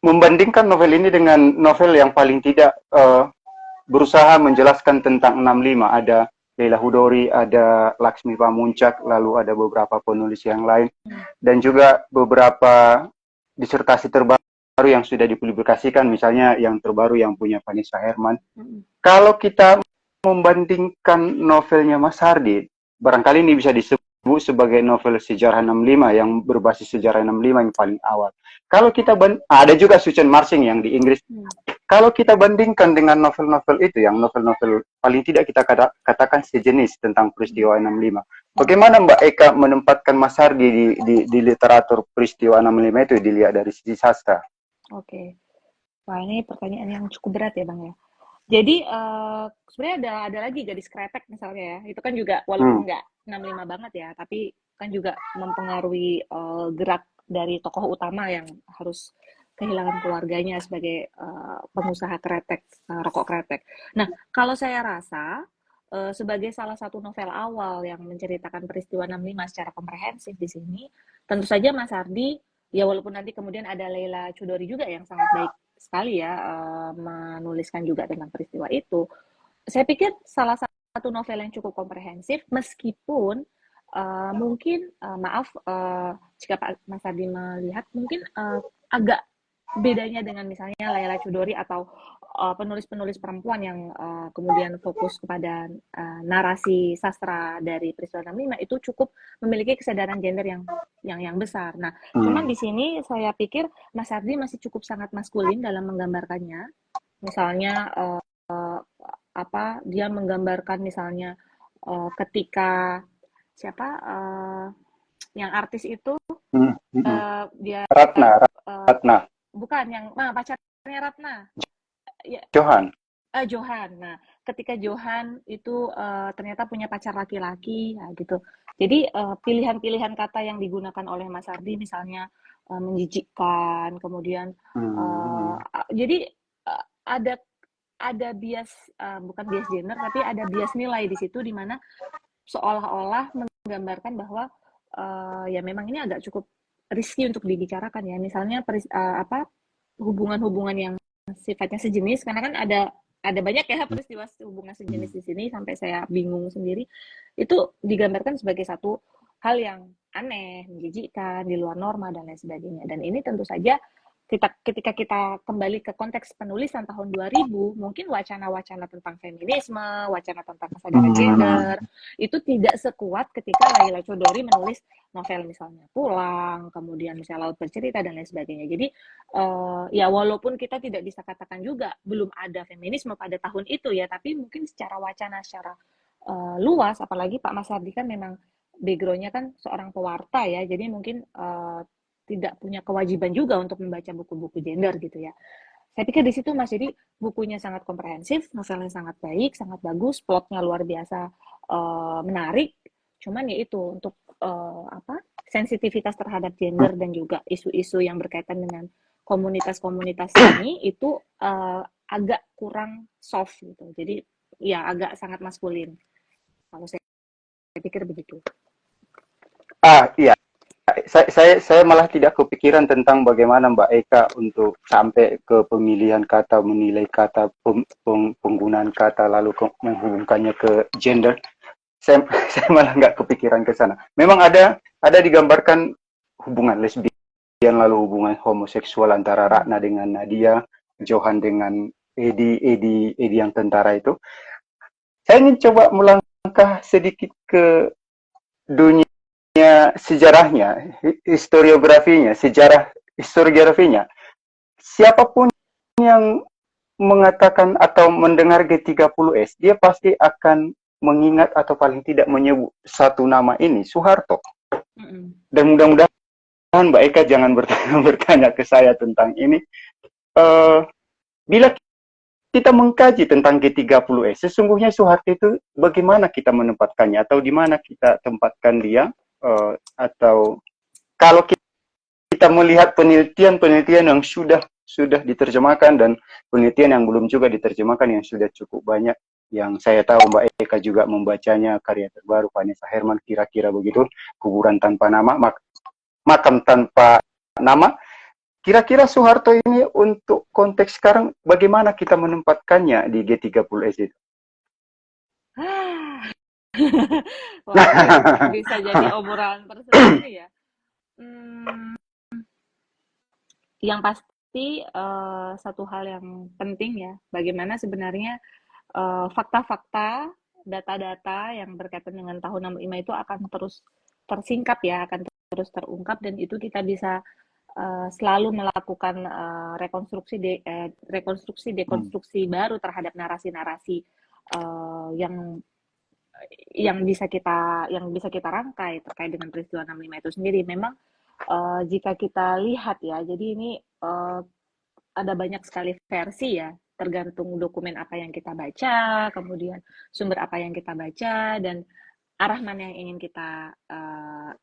[SPEAKER 1] membandingkan novel ini dengan novel yang paling tidak berusaha menjelaskan tentang 65. Ada Leila Hudori, ada Laksmi Pamuncak, lalu ada beberapa penulis yang lain, dan juga beberapa disertasi terbaru yang sudah dipublikasikan, misalnya yang terbaru yang punya Vanessa Herman. Kalau kita membandingkan novelnya Mas Hardi, barangkali ini bisa disebut sebagai novel sejarah 65 yang berbasis sejarah 65 yang paling awal. Kalau kita ada juga Susan Marsing yang di Inggris. Kalau kita bandingkan dengan novel-novel itu, yang novel-novel paling tidak kita katakan sejenis tentang peristiwa 65. Bagaimana Mbak Eka menempatkan Mas Hardi di literatur peristiwa 65 itu dilihat dari sisi sastra?
[SPEAKER 2] Oke. Wah, ini pertanyaan yang cukup berat ya, Bang ya. Jadi sebenarnya ada lagi Gadis Kretek misalnya ya. Itu kan juga walaupun nggak 65 banget ya, tapi kan juga mempengaruhi gerak dari tokoh utama yang harus kehilangan keluarganya sebagai pengusaha kretek, rokok kretek. Nah, kalau saya rasa sebagai salah satu novel awal yang menceritakan peristiwa 65 secara komprehensif di sini, tentu saja Mas Ardi, ya walaupun nanti kemudian ada Leila Chudori juga yang sangat baik sekali ya menuliskan juga tentang peristiwa itu. Saya pikir salah satu novel yang cukup komprehensif, meskipun mungkin maaf jika Pak Mas Ardi melihat mungkin agak bedanya dengan misalnya Leila Chudori atau penulis-penulis perempuan yang kemudian fokus kepada narasi sastra dari peristiwa 65 itu cukup memiliki kesadaran gender yang besar. Nah, cuman di sini saya pikir Mas Ardi masih cukup sangat maskulin dalam menggambarkannya. Misalnya dia menggambarkan misalnya ketika siapa yang artis itu dia
[SPEAKER 1] Ratna.
[SPEAKER 2] bukan yang pacarnya Ratna ya,
[SPEAKER 1] Johan
[SPEAKER 2] Johan. Nah, ketika Johan itu ternyata punya pacar laki-laki, nah gitu. Jadi pilihan-pilihan kata yang digunakan oleh Mas Ardi, misalnya menjijikkan, kemudian
[SPEAKER 1] Hmm.
[SPEAKER 2] jadi ada bias, bukan bias gender, tapi ada bias nilai di situ, di mana seolah-olah menggambarkan bahwa ya memang ini agak cukup risky untuk dibicarakan ya. Misalnya apa, hubungan-hubungan yang sifatnya sejenis, karena kan ada banyak ya peristiwa hubungan sejenis di sini sampai saya bingung sendiri. Itu digambarkan sebagai satu hal yang aneh, menjijikkan, di luar norma dan lain sebagainya. Dan ini tentu saja ketika kita kembali ke konteks penulisan tahun 2000, mungkin wacana-wacana tentang feminisme, wacana tentang kesadaran
[SPEAKER 1] Hmm.
[SPEAKER 2] gender, itu tidak sekuat ketika Laila Chudori menulis novel misalnya Pulang, kemudian misalnya Laut Bercerita, dan lain sebagainya. Jadi ya walaupun kita tidak bisa katakan juga belum ada feminisme pada tahun itu ya, tapi mungkin secara wacana, secara luas, apalagi Pak Mas Hardi kan memang backgroundnya kan seorang pewarta ya, jadi mungkin tidak punya kewajiban juga untuk membaca buku-buku gender gitu ya. Saya pikir di situ Mas, jadi bukunya sangat komprehensif, novelnya sangat baik, sangat bagus, plotnya luar biasa menarik. Cuman ya itu untuk apa, sensitivitas terhadap gender dan juga isu-isu yang berkaitan dengan komunitas-komunitas ini itu agak kurang soft gitu. Jadi ya agak sangat maskulin. Kalau saya pikir begitu.
[SPEAKER 1] Iya. Saya malah tidak kepikiran tentang bagaimana Mbak Eka untuk sampai ke pemilihan kata, menilai kata, penggunaan kata, lalu menghubungkannya ke gender. Saya, saya malah nggak kepikiran ke sana. Memang ada digambarkan hubungan lesbian, lalu hubungan homoseksual antara
[SPEAKER 2] Hmm.
[SPEAKER 1] Ratna dengan Nadia, Johan dengan Edi yang tentara itu. Saya ingin coba melangkah sedikit ke dunia sejarahnya, historiografinya, sejarah historiografinya. Siapapun yang mengatakan atau mendengar G30S, dia pasti akan mengingat atau paling tidak menyebut satu nama ini, Soeharto.
[SPEAKER 2] Mm-mm.
[SPEAKER 1] Dan mudah-mudahan Mbak Eka jangan bertanya ke saya tentang ini. Bila kita mengkaji tentang G30S, sesungguhnya Soeharto itu bagaimana kita menempatkannya atau di mana kita tempatkan dia, atau kalau kita melihat penelitian-penelitian yang sudah diterjemahkan dan penelitian yang belum juga diterjemahkan yang sudah cukup banyak, yang saya tahu Mbak Eka juga membacanya, karya terbaru Vanessa Herman, kira-kira begitu, Kuburan Tanpa Nama, Makam Tanpa Nama. Kira-kira Soeharto ini untuk konteks sekarang bagaimana kita menempatkannya di G30S itu?
[SPEAKER 2] Ah. Wah, ini bisa jadi obrolan tersendiri ya. Hmm, yang pasti satu hal yang penting ya, bagaimana sebenarnya fakta-fakta, data-data yang berkaitan dengan tahun 65 itu akan terus tersingkap ya, akan terus terungkap, dan itu kita bisa selalu melakukan rekonstruksi
[SPEAKER 1] Hmm.
[SPEAKER 2] dekonstruksi baru terhadap narasi-narasi yang bisa kita rangkai terkait dengan peristiwa 65 itu sendiri. Memang jika kita lihat ya, jadi ini ada banyak sekali versi ya, tergantung dokumen apa yang kita baca, kemudian sumber apa yang kita baca, dan arah mana yang ingin kita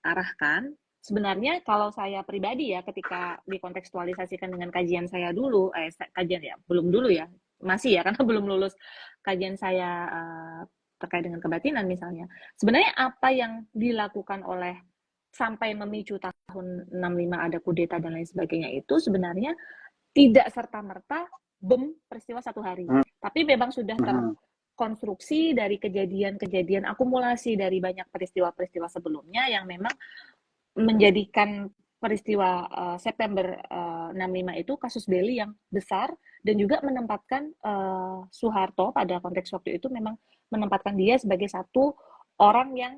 [SPEAKER 2] arahkan. Sebenarnya kalau saya pribadi ya, ketika dikontekstualisasikan dengan kajian saya dulu, kajian ya, belum dulu ya, masih ya, karena belum lulus kajian saya terkait dengan kebatinan misalnya. Sebenarnya apa yang dilakukan oleh sampai memicu tahun 65 ada kudeta dan lain sebagainya itu sebenarnya tidak serta-merta bom peristiwa satu hari.
[SPEAKER 1] Hmm.
[SPEAKER 2] Tapi memang sudah
[SPEAKER 1] Hmm.
[SPEAKER 2] terkonstruksi dari kejadian-kejadian akumulasi dari banyak peristiwa-peristiwa sebelumnya yang memang menjadikan peristiwa September 65 itu kasus beli yang besar, dan juga menempatkan Soeharto pada konteks waktu itu memang menempatkan dia sebagai satu orang yang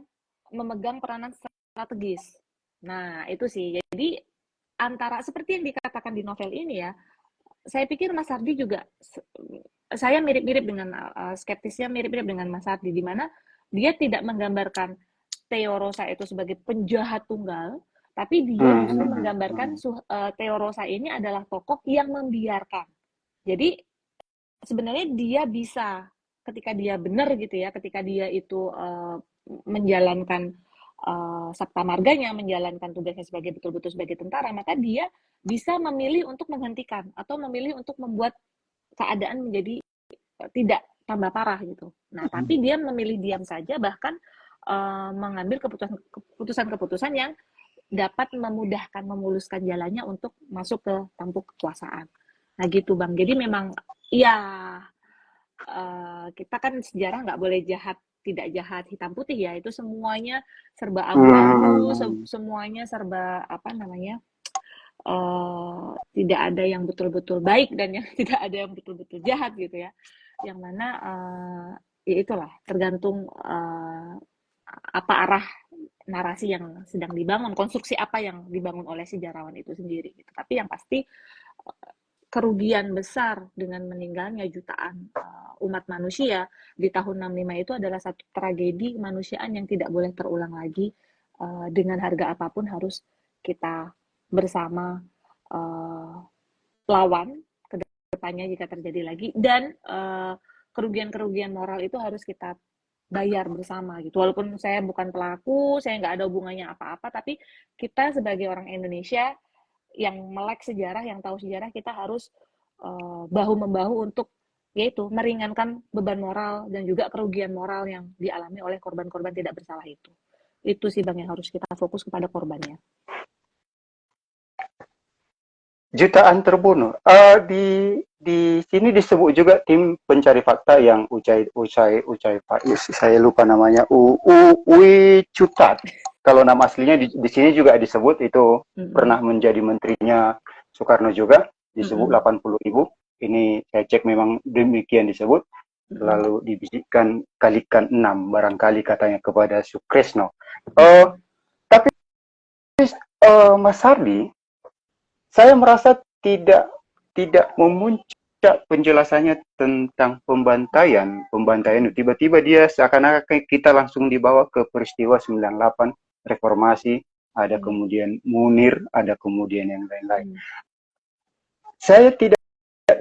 [SPEAKER 2] memegang peranan strategis. Nah, itu sih. Jadi antara seperti yang dikatakan di novel ini ya, saya pikir Mas Ardi juga, saya mirip-mirip dengan skeptisnya mirip-mirip dengan Mas Ardi, di mana dia tidak menggambarkan Theo Rosa itu sebagai penjahat tunggal, tapi dia justru
[SPEAKER 1] Hmm.
[SPEAKER 2] menggambarkan
[SPEAKER 1] Hmm.
[SPEAKER 2] Theo Rosa ini adalah tokoh yang membiarkan. Jadi sebenarnya dia bisa ketika dia benar gitu ya, ketika dia itu menjalankan sabta marganya, menjalankan tugasnya sebagai betul-betul sebagai tentara, maka dia bisa memilih untuk menghentikan atau memilih untuk membuat keadaan menjadi tidak tambah parah gitu. Nah, tapi dia memilih diam saja, bahkan mengambil keputusan-keputusan yang dapat memudahkan, memuluskan jalannya untuk masuk ke tampuk kekuasaan. Nah gitu Bang. Jadi memang ya kita kan sejarah nggak boleh jahat, tidak jahat hitam putih ya. Itu semuanya serba abu-abu,
[SPEAKER 1] Hmm.
[SPEAKER 2] semuanya serba apa namanya, tidak ada yang betul-betul baik dan yang tidak ada yang betul-betul jahat gitu ya. Yang mana ya itulah tergantung apa arah narasi yang sedang dibangun, konstruksi apa yang dibangun oleh sejarawan itu sendiri gitu. Tapi yang pasti kerugian besar dengan meninggalnya jutaan umat manusia di tahun 65 itu adalah satu tragedi kemanusiaan yang tidak boleh terulang lagi. Dengan harga apapun harus kita bersama lawan ke depannya jika terjadi lagi, dan kerugian-kerugian moral itu harus kita bayar bersama gitu. Walaupun saya bukan pelaku, saya nggak ada hubungannya apa-apa, tapi kita sebagai orang Indonesia yang melek sejarah, yang tahu sejarah, kita harus bahu membahu untuk yaitu meringankan beban moral dan juga kerugian moral yang dialami oleh korban-korban tidak bersalah itu. Itu sih Bang yang harus kita fokus kepada korbannya.
[SPEAKER 1] Jutaan terbunuh. Di sini disebut juga tim pencari fakta yang Ucai Pak, saya lupa namanya, Ui Cutat. Kalau nama aslinya di sini juga disebut, itu pernah menjadi menterinya Soekarno juga, disebut 80.000. Ini saya cek memang demikian disebut. Lalu dibisikkan kalikan 6 barangkali katanya kepada Sukresno. Tapi Mas Hardi, saya merasa tidak memuncak penjelasannya tentang pembantaian. Tiba-tiba dia seakan-akan kita langsung dibawa ke peristiwa 98, reformasi, ada kemudian Munir, ada kemudian yang lain-lain. Saya tidak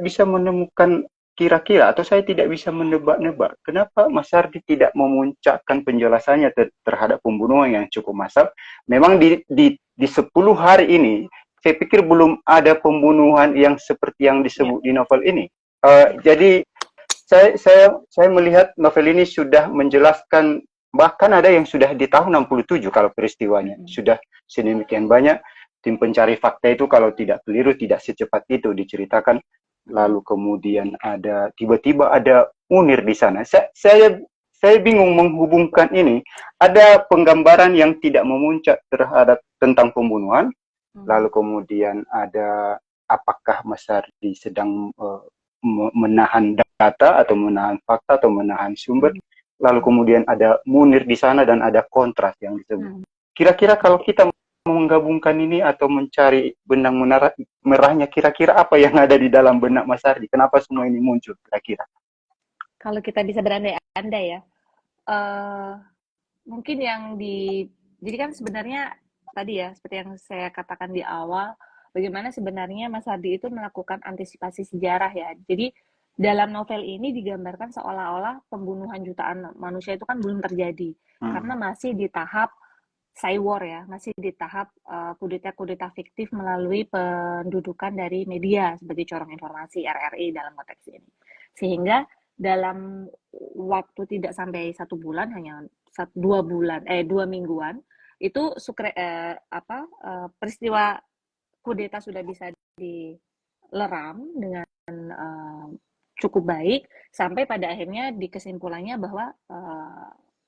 [SPEAKER 1] bisa menemukan kira-kira, atau saya tidak bisa menebak-nebak kenapa Mas Ardi tidak memuncakkan penjelasannya terhadap pembunuhan yang cukup massal. Memang di 10 hari ini saya pikir belum ada pembunuhan yang seperti yang disebut di novel ini. Jadi saya melihat novel ini sudah menjelaskan, bahkan ada yang sudah di tahun 67 kalau peristiwanya sudah sedemikian banyak. Tim pencari fakta itu kalau tidak keliru tidak secepat itu diceritakan. Lalu kemudian ada tiba-tiba ada Munir di sana. Saya bingung menghubungkan ini. Ada penggambaran yang tidak memuncak terhadap tentang pembunuhan. Lalu kemudian ada apakah Mas Ardi sedang menahan data atau menahan fakta atau menahan sumber. Lalu kemudian ada Munir di sana dan ada kontras yang disebut. Kira-kira kalau kita menggabungkan ini atau mencari benang merahnya, kira-kira apa yang ada di dalam benak Mas Ardi? Kenapa semua ini muncul kira-kira?
[SPEAKER 2] Kalau kita bisa berandai-andai ya, mungkin jadi kan sebenarnya tadi ya, seperti yang saya katakan di awal, bagaimana sebenarnya Mas Ardi itu melakukan antisipasi sejarah ya. Jadi dalam novel ini digambarkan seolah-olah pembunuhan jutaan manusia itu kan belum terjadi, karena masih di tahap cywar ya, masih di tahap kudeta-kudeta fiktif melalui pendudukan dari media sebagai corong informasi RRI dalam konteks ini. Sehingga dalam waktu tidak sampai 1 bulan, hanya 2 mingguan, itu peristiwa kudeta sudah bisa dileram dengan cukup baik, sampai pada akhirnya di kesimpulannya bahwa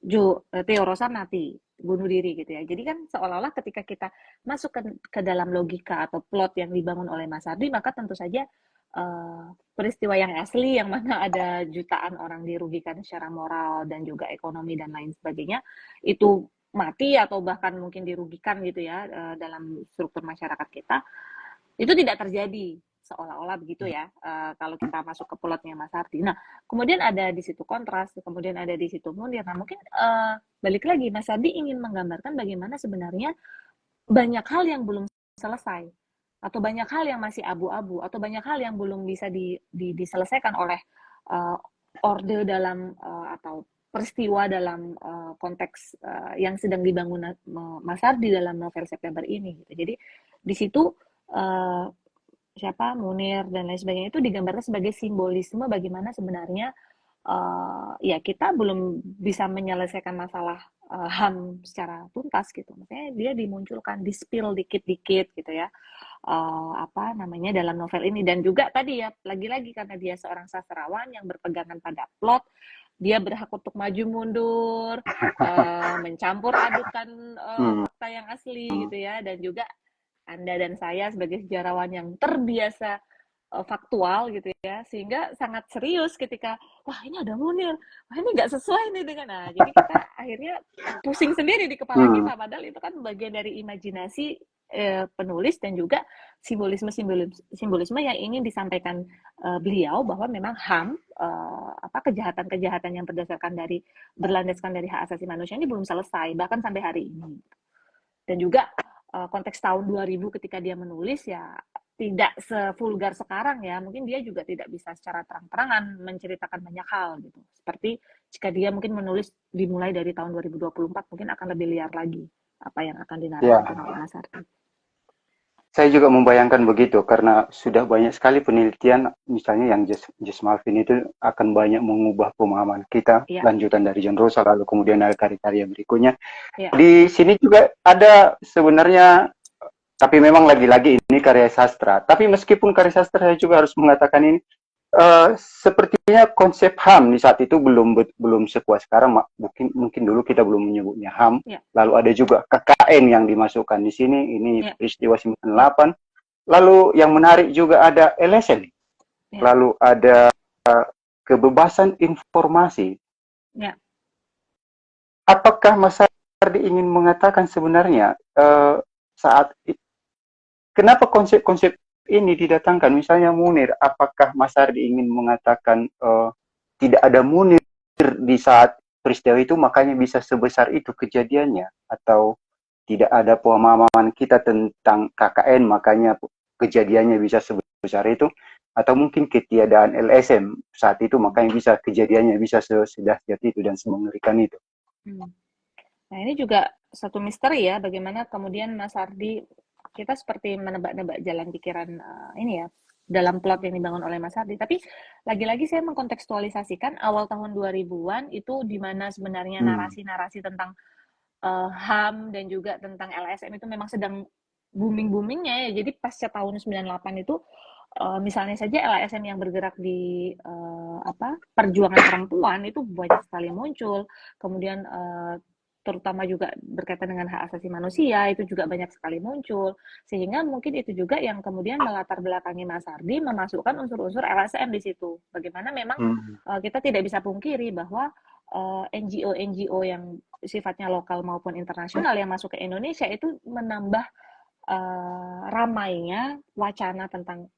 [SPEAKER 2] Teo Rosa mati, bunuh diri gitu ya. Jadi kan seolah-olah ketika kita masuk ke dalam logika atau plot yang dibangun oleh Mas Ardi, maka tentu saja peristiwa yang asli, yang mana ada jutaan orang dirugikan secara moral dan juga ekonomi dan lain sebagainya, itu mati atau bahkan mungkin dirugikan gitu ya dalam struktur masyarakat kita, itu tidak terjadi seolah-olah begitu ya kalau kita masuk ke plotnya Mas Ardi. Nah, kemudian ada di situ kontras, kemudian ada di situ Munir. Nah, mungkin balik lagi Mas Ardi ingin menggambarkan bagaimana sebenarnya banyak hal yang belum selesai atau banyak hal yang masih abu-abu, atau banyak hal yang belum bisa diselesaikan oleh uh, orde dalam atau peristiwa dalam konteks yang sedang dibangun Mas Ardi dalam novel September ini gitu. Jadi di situ uh, siapa Munir dan lain sebagainya itu digambarkan sebagai simbolisme bagaimana sebenarnya ya kita belum bisa menyelesaikan masalah HAM secara tuntas gitu. Makanya dia dimunculkan, di-spill dikit-dikit gitu ya. Apa namanya dalam novel ini, dan juga tadi ya lagi-lagi karena dia seorang sastrawan yang berpegangan pada plot, dia berhak untuk maju mundur, mencampur adukan
[SPEAKER 1] Hmm.
[SPEAKER 2] fakta yang asli gitu ya, dan juga Anda dan saya sebagai sejarawan yang terbiasa faktual gitu ya, sehingga sangat serius ketika wah ini ada Munir, wah ini nggak sesuai nih dengan, nah jadi kita akhirnya pusing sendiri di kepala
[SPEAKER 1] Hmm.
[SPEAKER 2] kita, padahal itu kan bagian dari imajinasi penulis dan juga simbolisme yang ingin disampaikan beliau bahwa memang HAM apa kejahatan-kejahatan yang berdasarkan dari berlandaskan dari hak asasi manusia ini belum selesai bahkan sampai hari ini. Dan juga konteks tahun 2000 ketika dia menulis ya tidak sevulgar sekarang ya, mungkin dia juga tidak bisa secara terang-terangan menceritakan banyak hal gitu. Seperti jika dia mungkin menulis dimulai dari tahun 2024 mungkin akan lebih liar lagi apa yang akan dinarasikan
[SPEAKER 1] Ya,
[SPEAKER 2] oleh Mas Ardi.
[SPEAKER 1] saya juga membayangkan begitu karena sudah banyak sekali penelitian, misalnya yang Jess Malvin itu akan banyak mengubah pemahaman kita,
[SPEAKER 2] Iya,
[SPEAKER 1] lanjutan dari John Rosa, lalu kemudian ada karya-karya berikutnya.
[SPEAKER 2] iya,
[SPEAKER 1] Di sini juga ada sebenarnya, tapi memang lagi-lagi ini karya sastra. Tapi meskipun karya sastra, saya juga harus mengatakan ini, sepertinya konsep HAM di saat itu belum sekuat sekarang. Mungkin dulu kita belum menyebutnya HAM.
[SPEAKER 2] iya,
[SPEAKER 1] Lalu ada juga KKN yang dimasukkan di sini. Ini
[SPEAKER 2] iya,
[SPEAKER 1] peristiwa 98. Lalu yang menarik juga ada LSM.
[SPEAKER 2] iya,
[SPEAKER 1] Lalu ada kebebasan informasi.
[SPEAKER 2] iya,
[SPEAKER 1] Apakah Mas Ardi ingin mengatakan sebenarnya saat kenapa konsep-konsep ini didatangkan? Misalnya Munir, apakah Mas Ardi ingin mengatakan tidak ada Munir di saat peristiwa itu, makanya bisa sebesar itu kejadiannya? Atau tidak ada pemahaman kita tentang KKN, makanya kejadiannya bisa sebesar itu? Atau mungkin ketiadaan LSM saat itu, makanya bisa kejadiannya bisa sedahsyat itu dan semengerikan itu?
[SPEAKER 2] hmm. Nah ini juga satu misteri ya, bagaimana kemudian Mas Ardi, kita seperti menebak-nebak jalan pikiran ini ya, dalam plot yang dibangun oleh Mas Ardi. Tapi lagi-lagi saya mengkontekstualisasikan awal tahun 2000-an itu di mana sebenarnya
[SPEAKER 1] Hmm.
[SPEAKER 2] narasi-narasi tentang HAM dan juga tentang LSM itu memang sedang booming-boomingnya ya. Jadi pasca tahun 98 itu misalnya saja LSM yang bergerak di apa perjuangan perempuan itu banyak sekali muncul. Kemudian terutama juga berkaitan dengan hak asasi manusia itu juga banyak sekali muncul, sehingga mungkin itu juga yang kemudian melatar belakangi Mas Ardi memasukkan unsur-unsur LSM di situ. Bagaimana memang
[SPEAKER 1] Hmm.
[SPEAKER 2] kita tidak bisa pungkiri bahwa NGO-NGO yang sifatnya lokal maupun internasional yang masuk ke Indonesia itu menambah ramainya wacana tentang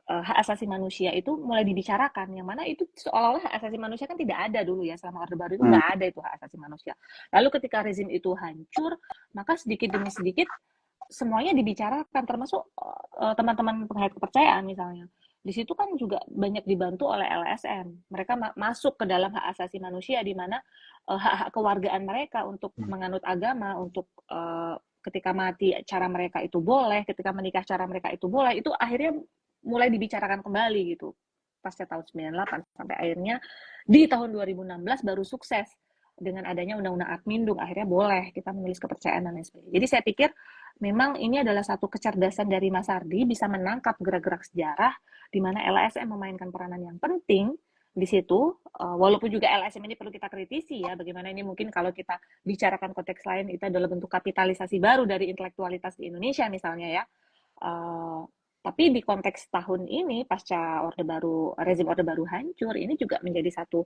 [SPEAKER 2] hak asasi manusia itu mulai dibicarakan, yang mana itu seolah-olah hak asasi manusia kan tidak ada dulu ya, selama Orde Baru itu
[SPEAKER 1] Hmm.
[SPEAKER 2] nggak ada itu hak asasi manusia. Lalu ketika rezim itu hancur, maka sedikit demi sedikit semuanya dibicarakan, termasuk teman-teman penghayat kepercayaan misalnya. Di situ kan juga banyak dibantu oleh LSM. Mereka masuk ke dalam hak asasi manusia, di mana hak-hak kewargaan mereka untuk menganut agama, untuk ketika mati cara mereka itu boleh, ketika menikah cara mereka itu boleh, itu akhirnya mulai dibicarakan kembali gitu pasca tahun 98 sampai akhirnya di tahun 2016 baru sukses dengan adanya undang-undang Admindung, akhirnya boleh kita menulis kepercayaan dan lain sebagainya. Jadi saya pikir memang ini adalah satu kecerdasan dari Mas Ardi bisa menangkap gerak-gerak sejarah di mana LSM memainkan peranan yang penting di situ, walaupun juga LSM ini perlu kita kritisi ya, bagaimana ini mungkin kalau kita bicarakan konteks lain itu adalah bentuk kapitalisasi baru dari intelektualitas di Indonesia misalnya ya. Uh, tapi di konteks tahun ini pasca Orde Baru, rezim Orde Baru hancur, ini juga menjadi satu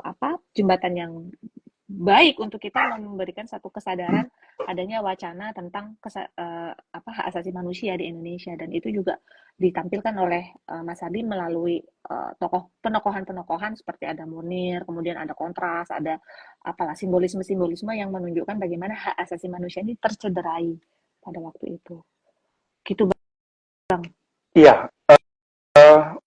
[SPEAKER 2] apa jembatan yang baik untuk kita memberikan satu kesadaran adanya wacana tentang apa hak asasi manusia di Indonesia, dan itu juga ditampilkan oleh Mas Adi melalui tokoh penokohan-penokohan seperti ada Munir, kemudian ada Kontras, ada apalah simbolisme-simbolisme yang menunjukkan bagaimana hak asasi manusia ini tercederai pada waktu itu. Gitu.
[SPEAKER 1] Iya,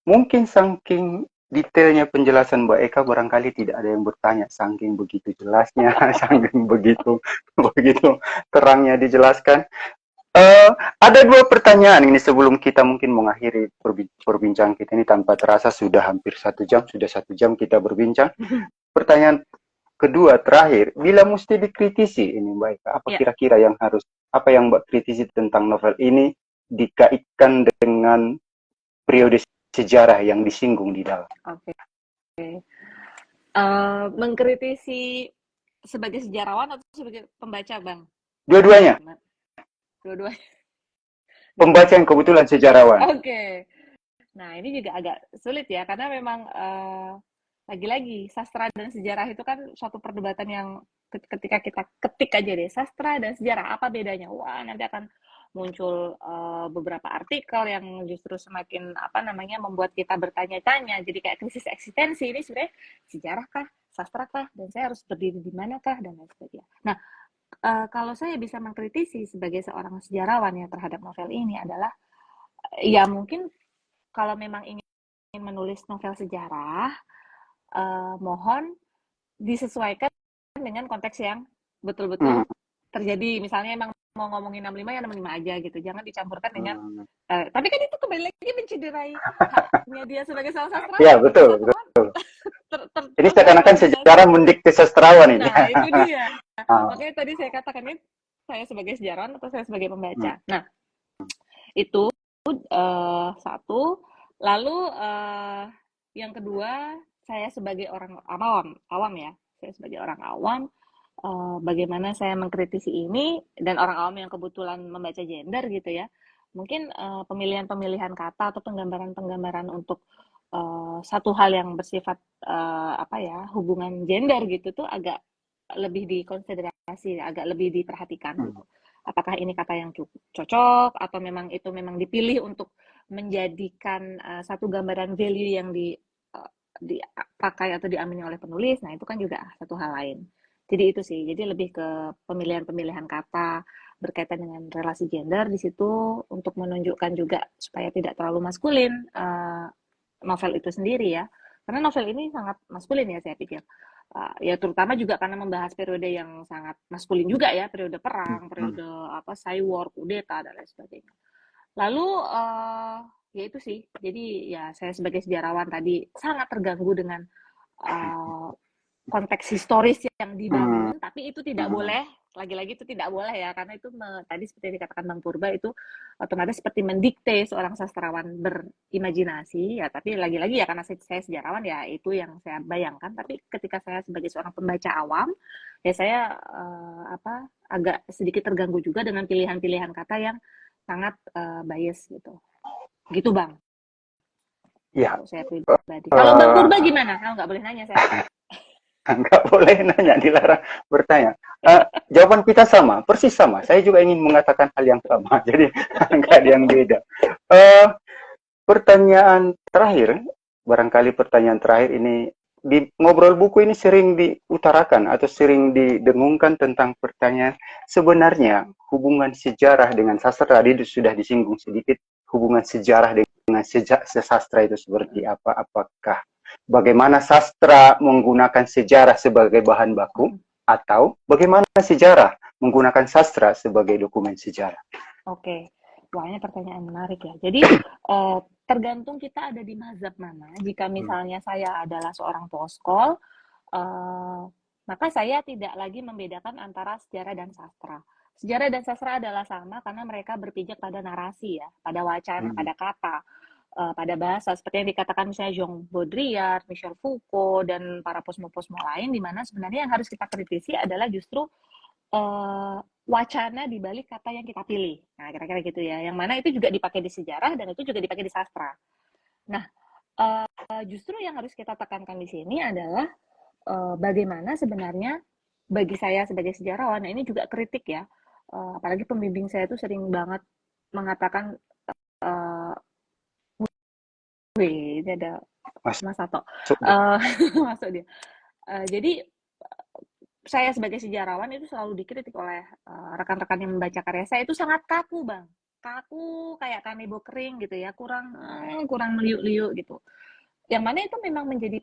[SPEAKER 1] mungkin saking detailnya penjelasan Mbak Eka barangkali tidak ada yang bertanya, saking begitu jelasnya, saking begitu begitu terangnya dijelaskan. Eh, ada dua pertanyaan ini sebelum kita mungkin mengakhiri perbincangan kita ini tanpa terasa sudah hampir 1 jam, sudah 1 jam kita berbincang. Pertanyaan kedua terakhir, bila mesti dikritisi ini Mbak Eka, apa
[SPEAKER 2] Ya,
[SPEAKER 1] kira-kira yang harus, apa yang Mbak kritisi tentang novel ini dikaitkan dengan periode sejarah yang disinggung di dalam?
[SPEAKER 2] oke. Mengkritisi sebagai sejarawan atau sebagai pembaca, Bang?
[SPEAKER 1] Dua-duanya,
[SPEAKER 2] Dua-duanya.
[SPEAKER 1] pembaca yang kebetulan sejarawan.
[SPEAKER 2] Oke. Nah, ini juga agak sulit ya, karena memang lagi-lagi sastra dan sejarah itu kan suatu perdebatan yang ketika kita ketik aja deh, sastra dan sejarah apa bedanya? Wah, nanti akan muncul beberapa artikel yang justru semakin apa namanya membuat kita bertanya-tanya. Jadi kayak krisis eksistensi ini sebenarnya sejarah kah, sastra kah, dan saya harus berdiri di manakah dan lain sebagainya. Nah, kalau saya bisa mengkritisi sebagai seorang sejarawan ya terhadap novel ini adalah ya mungkin kalau memang ingin menulis novel sejarah, mohon disesuaikan dengan konteks yang
[SPEAKER 1] Hmm.
[SPEAKER 2] betul-betul terjadi. Misalnya emang mau ngomongin 65 ya 65 aja gitu. Jangan dicampurkan dengan
[SPEAKER 1] Hmm.
[SPEAKER 2] tapi kan itu kembali lagi mencederai haknya dia sebagai seorang
[SPEAKER 1] Ya,
[SPEAKER 2] sastrawan gitu.
[SPEAKER 1] betul,
[SPEAKER 2] Sastrawan
[SPEAKER 1] betul. Ini
[SPEAKER 2] terbuka
[SPEAKER 1] seakan-akan
[SPEAKER 2] imajinasi.
[SPEAKER 1] sejarah mendikte sastrawan ini.
[SPEAKER 2] Nah, itu dia.
[SPEAKER 1] Ah,
[SPEAKER 2] Makanya tadi saya katakan ini saya sebagai sejarawan atau saya sebagai
[SPEAKER 1] hmm.
[SPEAKER 2] pembaca. Nah, itu satu. Lalu yang kedua, saya sebagai orang awam, awam ya. Saya sebagai orang awam, bagaimana saya mengkritisi ini dan orang awam yang kebetulan membaca gender gitu ya. Mungkin pemilihan-pemilihan kata atau penggambaran-penggambaran untuk satu hal yang bersifat apa ya hubungan gender gitu tuh agak lebih dikonsiderasi, agak lebih diperhatikan
[SPEAKER 1] Hmm.
[SPEAKER 2] gitu. Apakah ini kata yang cocok atau memang itu memang dipilih untuk menjadikan satu gambaran value yang dipakai atau diamini oleh penulis. Nah, itu kan juga satu hal lain. Jadi itu sih. Jadi lebih ke pemilihan-pemilihan kata berkaitan dengan relasi gender di situ untuk menunjukkan juga supaya tidak terlalu maskulin novel itu sendiri ya. Karena novel ini sangat maskulin ya saya pikir. Ya terutama juga karena membahas periode yang sangat maskulin juga ya, periode perang,
[SPEAKER 1] Hmm.
[SPEAKER 2] periode apa cyber, kudeta dan lain sebagainya. Lalu ya itu sih. Jadi ya saya sebagai sejarawan tadi sangat terganggu dengan uh, konteks historis yang
[SPEAKER 1] Hmm.
[SPEAKER 2] dibangun, tapi itu tidak
[SPEAKER 1] Hmm.
[SPEAKER 2] boleh, lagi-lagi itu tidak boleh ya, karena itu tadi seperti yang dikatakan Bang Purba itu otomatis seperti mendikte seorang sastrawan berimajinasi, ya tapi lagi-lagi ya karena saya sejarawan ya itu yang saya bayangkan, tapi ketika saya sebagai seorang pembaca awam, ya saya apa agak sedikit terganggu juga dengan pilihan-pilihan kata yang sangat bias gitu. Gitu Bang,
[SPEAKER 1] Ya,
[SPEAKER 2] kalau saya pribadi. Kalau Bang Purba gimana? Oh, nggak boleh nanya saya.
[SPEAKER 1] nggak boleh nanya, dilarang bertanya. Jawaban kita sama, persis sama. Saya juga ingin mengatakan hal yang sama, jadi nggak ada yang beda. Eh, Pertanyaan terakhir, barangkali pertanyaan terakhir ini di ngobrol buku ini sering diutarakan atau sering didengungkan tentang pertanyaan sebenarnya hubungan sejarah dengan sastra. Tadi sudah disinggung sedikit hubungan sejarah dengan sastra itu seperti apa? Apakah bagaimana sastra menggunakan sejarah sebagai bahan baku atau bagaimana sejarah menggunakan sastra sebagai dokumen sejarah?
[SPEAKER 2] Oke, wah ini pertanyaan menarik ya. Jadi tergantung kita ada di mazhab mana. Jika
[SPEAKER 1] Hmm.
[SPEAKER 2] misalnya saya adalah seorang poskol, maka saya tidak lagi membedakan antara sejarah dan sastra. Sejarah dan sastra adalah sama karena mereka berpijak pada narasi ya, pada wacana,
[SPEAKER 1] Hmm.
[SPEAKER 2] pada kata, pada bahasa. Seperti yang dikatakan misalnya Jean Baudrillard, Michel Foucault, dan para posmo-posmo lain, di mana sebenarnya yang harus kita kritisi adalah justru wacana di balik kata yang kita pilih. Nah, kira-kira gitu ya. Yang mana itu juga dipakai di sejarah dan itu juga dipakai di sastra. Nah, justru yang harus kita tekankan di sini adalah bagaimana sebenarnya bagi saya sebagai sejarawan, nah ini juga kritik ya. Apalagi pembimbing saya itu sering banget mengatakan, wih, ini ada
[SPEAKER 1] Masuk
[SPEAKER 2] Mas Sato.
[SPEAKER 1] deh.
[SPEAKER 2] Masuk dia. Jadi saya sebagai sejarawan itu selalu dikritik oleh rekan-rekan yang membaca karya saya itu sangat kaku, Bang. kaku kayak kanebo kering gitu ya, kurang meliuk-liuk gitu. Yang mana itu memang menjadi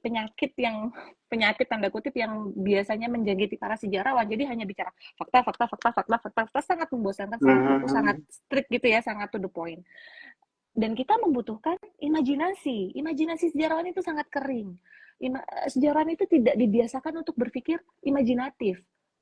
[SPEAKER 2] penyakit tanda kutip yang biasanya menjangkiti para sejarawan. Jadi hanya bicara fakta, fakta, fakta, fakta, fakta, fakta, sangat membosankan, sangat
[SPEAKER 1] Mhm.
[SPEAKER 2] strict gitu ya, sangat to the point. Dan kita membutuhkan imajinasi. Imajinasi sejarawan itu sangat kering. Sejarawan itu tidak dibiasakan untuk berpikir imajinatif.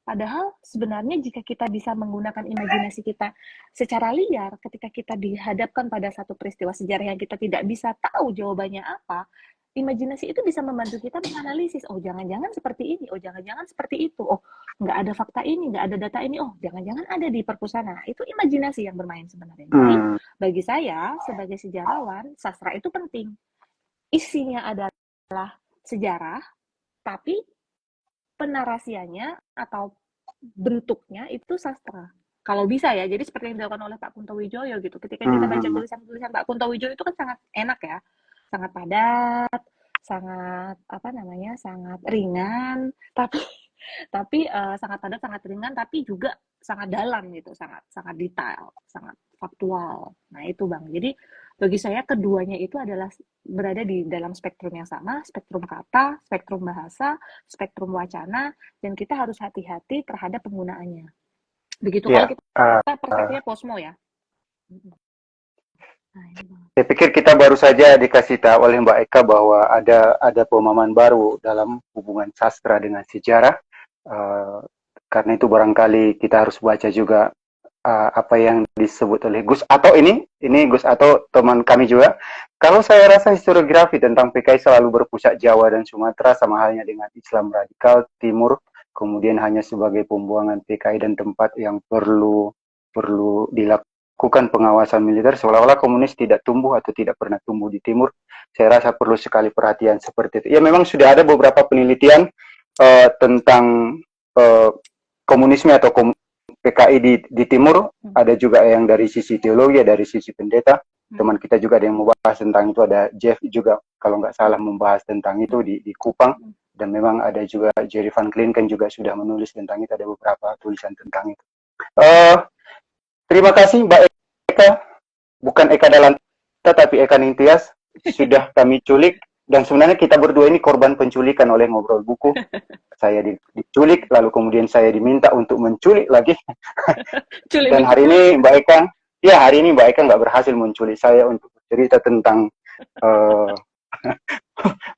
[SPEAKER 2] Padahal sebenarnya jika kita bisa menggunakan imajinasi kita secara liar, ketika kita dihadapkan pada satu peristiwa sejarah yang kita tidak bisa tahu jawabannya apa, imajinasi itu bisa membantu kita menganalisis, oh jangan-jangan seperti ini, oh jangan-jangan seperti itu, oh nggak ada fakta ini, nggak ada data ini, oh jangan-jangan ada di perpustakaan. Nah, itu imajinasi yang bermain sebenarnya. Jadi
[SPEAKER 1] Hmm.
[SPEAKER 2] bagi saya sebagai sejarawan, sastra itu penting. Isinya adalah sejarah, tapi penarasiannya atau bentuknya itu sastra. Kalau bisa ya, jadi seperti yang dilakukan oleh Pak Kunto Wijoyo gitu. Ketika kita baca
[SPEAKER 1] Mhm.
[SPEAKER 2] tulisan-tulisan Pak Kunto Wijoyo itu kan sangat enak ya, sangat padat, sangat apa namanya, sangat ringan, tapi sangat padat, sangat ringan, tapi juga sangat dalam gitu, sangat sangat detail, sangat faktual. Nah itu Bang. Jadi bagi saya keduanya itu adalah berada di dalam spektrum yang sama, spektrum kata, spektrum bahasa, spektrum wacana, dan kita harus hati-hati terhadap penggunaannya. Begitu kalau
[SPEAKER 1] Ya,
[SPEAKER 2] kita
[SPEAKER 1] uh,
[SPEAKER 2] persepsinya posmo ya. Nah, ini banget.
[SPEAKER 1] saya pikir kita baru saja dikasih tahu oleh Mbak Eka bahwa ada pemahaman baru dalam hubungan sastra dengan sejarah. Uh, karena itu barangkali kita harus baca juga apa yang disebut oleh Gus Atto ini Gus Atto teman kami juga. Kalau saya rasa historiografi tentang PKI selalu berpusat Jawa dan Sumatera sama halnya dengan Islam radikal Timur, kemudian hanya sebagai pembuangan PKI dan tempat yang perlu perlu dilakukan pengawasan militer seolah-olah komunis tidak tumbuh atau tidak pernah tumbuh di Timur. Saya rasa perlu sekali perhatian seperti itu. Ya memang sudah ada beberapa penelitian tentang uh, komunisme atau PKI di Timur, ada juga yang dari sisi teologi, dari sisi pendeta. Teman kita juga ada yang membahas tentang itu, ada Jeff juga kalau nggak salah membahas tentang itu di Kupang. Dan memang ada juga Jerry Van Klinken juga sudah menulis tentang itu, ada beberapa tulisan tentang itu. Uh, Terima kasih Mbak Eka, bukan Eka Dalanta tapi Eka Ningtyas sudah kami culik dan sebenarnya kita berdua ini korban penculikan oleh Ngobrol Buku. Saya diculik, lalu kemudian saya diminta untuk menculik lagi.
[SPEAKER 2] Culik
[SPEAKER 1] Dan hari
[SPEAKER 2] menculik.
[SPEAKER 1] ini Mbak Eka, ya hari ini Mbak Eka nggak berhasil menculik saya untuk cerita tentang uh,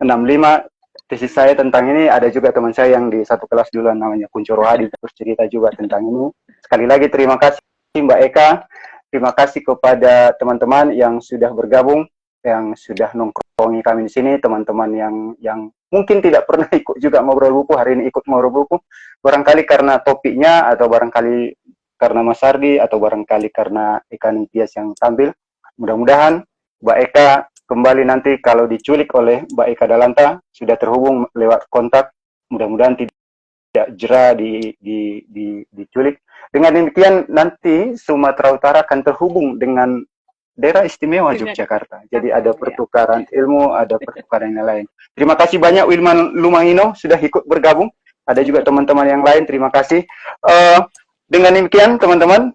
[SPEAKER 1] 65 tesis saya tentang ini. Ada juga teman saya yang di satu kelas dulu namanya Kuncoro Hadi terus cerita juga tentang ini. Sekali lagi terima kasih Mbak Eka, terima kasih kepada teman-teman yang sudah bergabung, yang sudah nongkrongi kami di sini, teman-teman yang mungkin tidak pernah ikut juga ngobrol buku, hari ini ikut ngobrol buku, barangkali karena topiknya atau barangkali karena Mas Ardi atau barangkali karena Eka Ningtyas yang tampil. Mudah-mudahan Mbak Eka kembali nanti kalau diculik oleh Mbak Eka Dalanta sudah terhubung lewat kontak, mudah-mudahan tidak jera diculik. Dengan demikian nanti Sumatera Utara akan terhubung dengan daerah istimewa
[SPEAKER 2] Dengan
[SPEAKER 1] Yogyakarta. Jadi
[SPEAKER 2] Jakarta
[SPEAKER 1] ada
[SPEAKER 2] ya.
[SPEAKER 1] pertukaran ilmu, ada pertukaran yang lain. Terima kasih banyak Wilman Lumangino sudah ikut bergabung. Ada juga teman-teman yang lain. Terima kasih. Dengan demikian teman-teman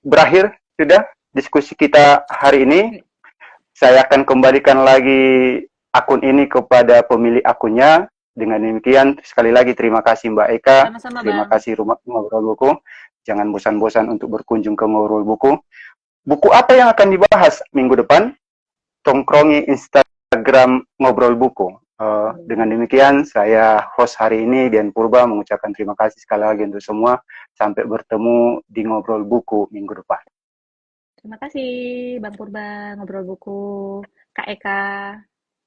[SPEAKER 1] berakhir sudah diskusi kita hari ini. Saya akan kembalikan lagi akun ini kepada pemilik akunnya. Dengan demikian, sekali lagi terima kasih Mbak Eka,
[SPEAKER 2] Sama-sama
[SPEAKER 1] terima
[SPEAKER 2] Bang.
[SPEAKER 1] kasih Rumah Ngobrol Buku. Jangan bosan-bosan untuk berkunjung ke Ngobrol Buku. Buku apa yang akan dibahas minggu depan? Tongkrongi Instagram Ngobrol Buku. Dengan demikian, saya host hari ini, Dian Purba, mengucapkan terima kasih sekali lagi untuk semua. Sampai bertemu di Ngobrol Buku minggu depan.
[SPEAKER 2] Terima kasih Bang Purba, Ngobrol Buku, Kak Eka,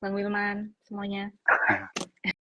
[SPEAKER 2] Bang Wilman, semuanya.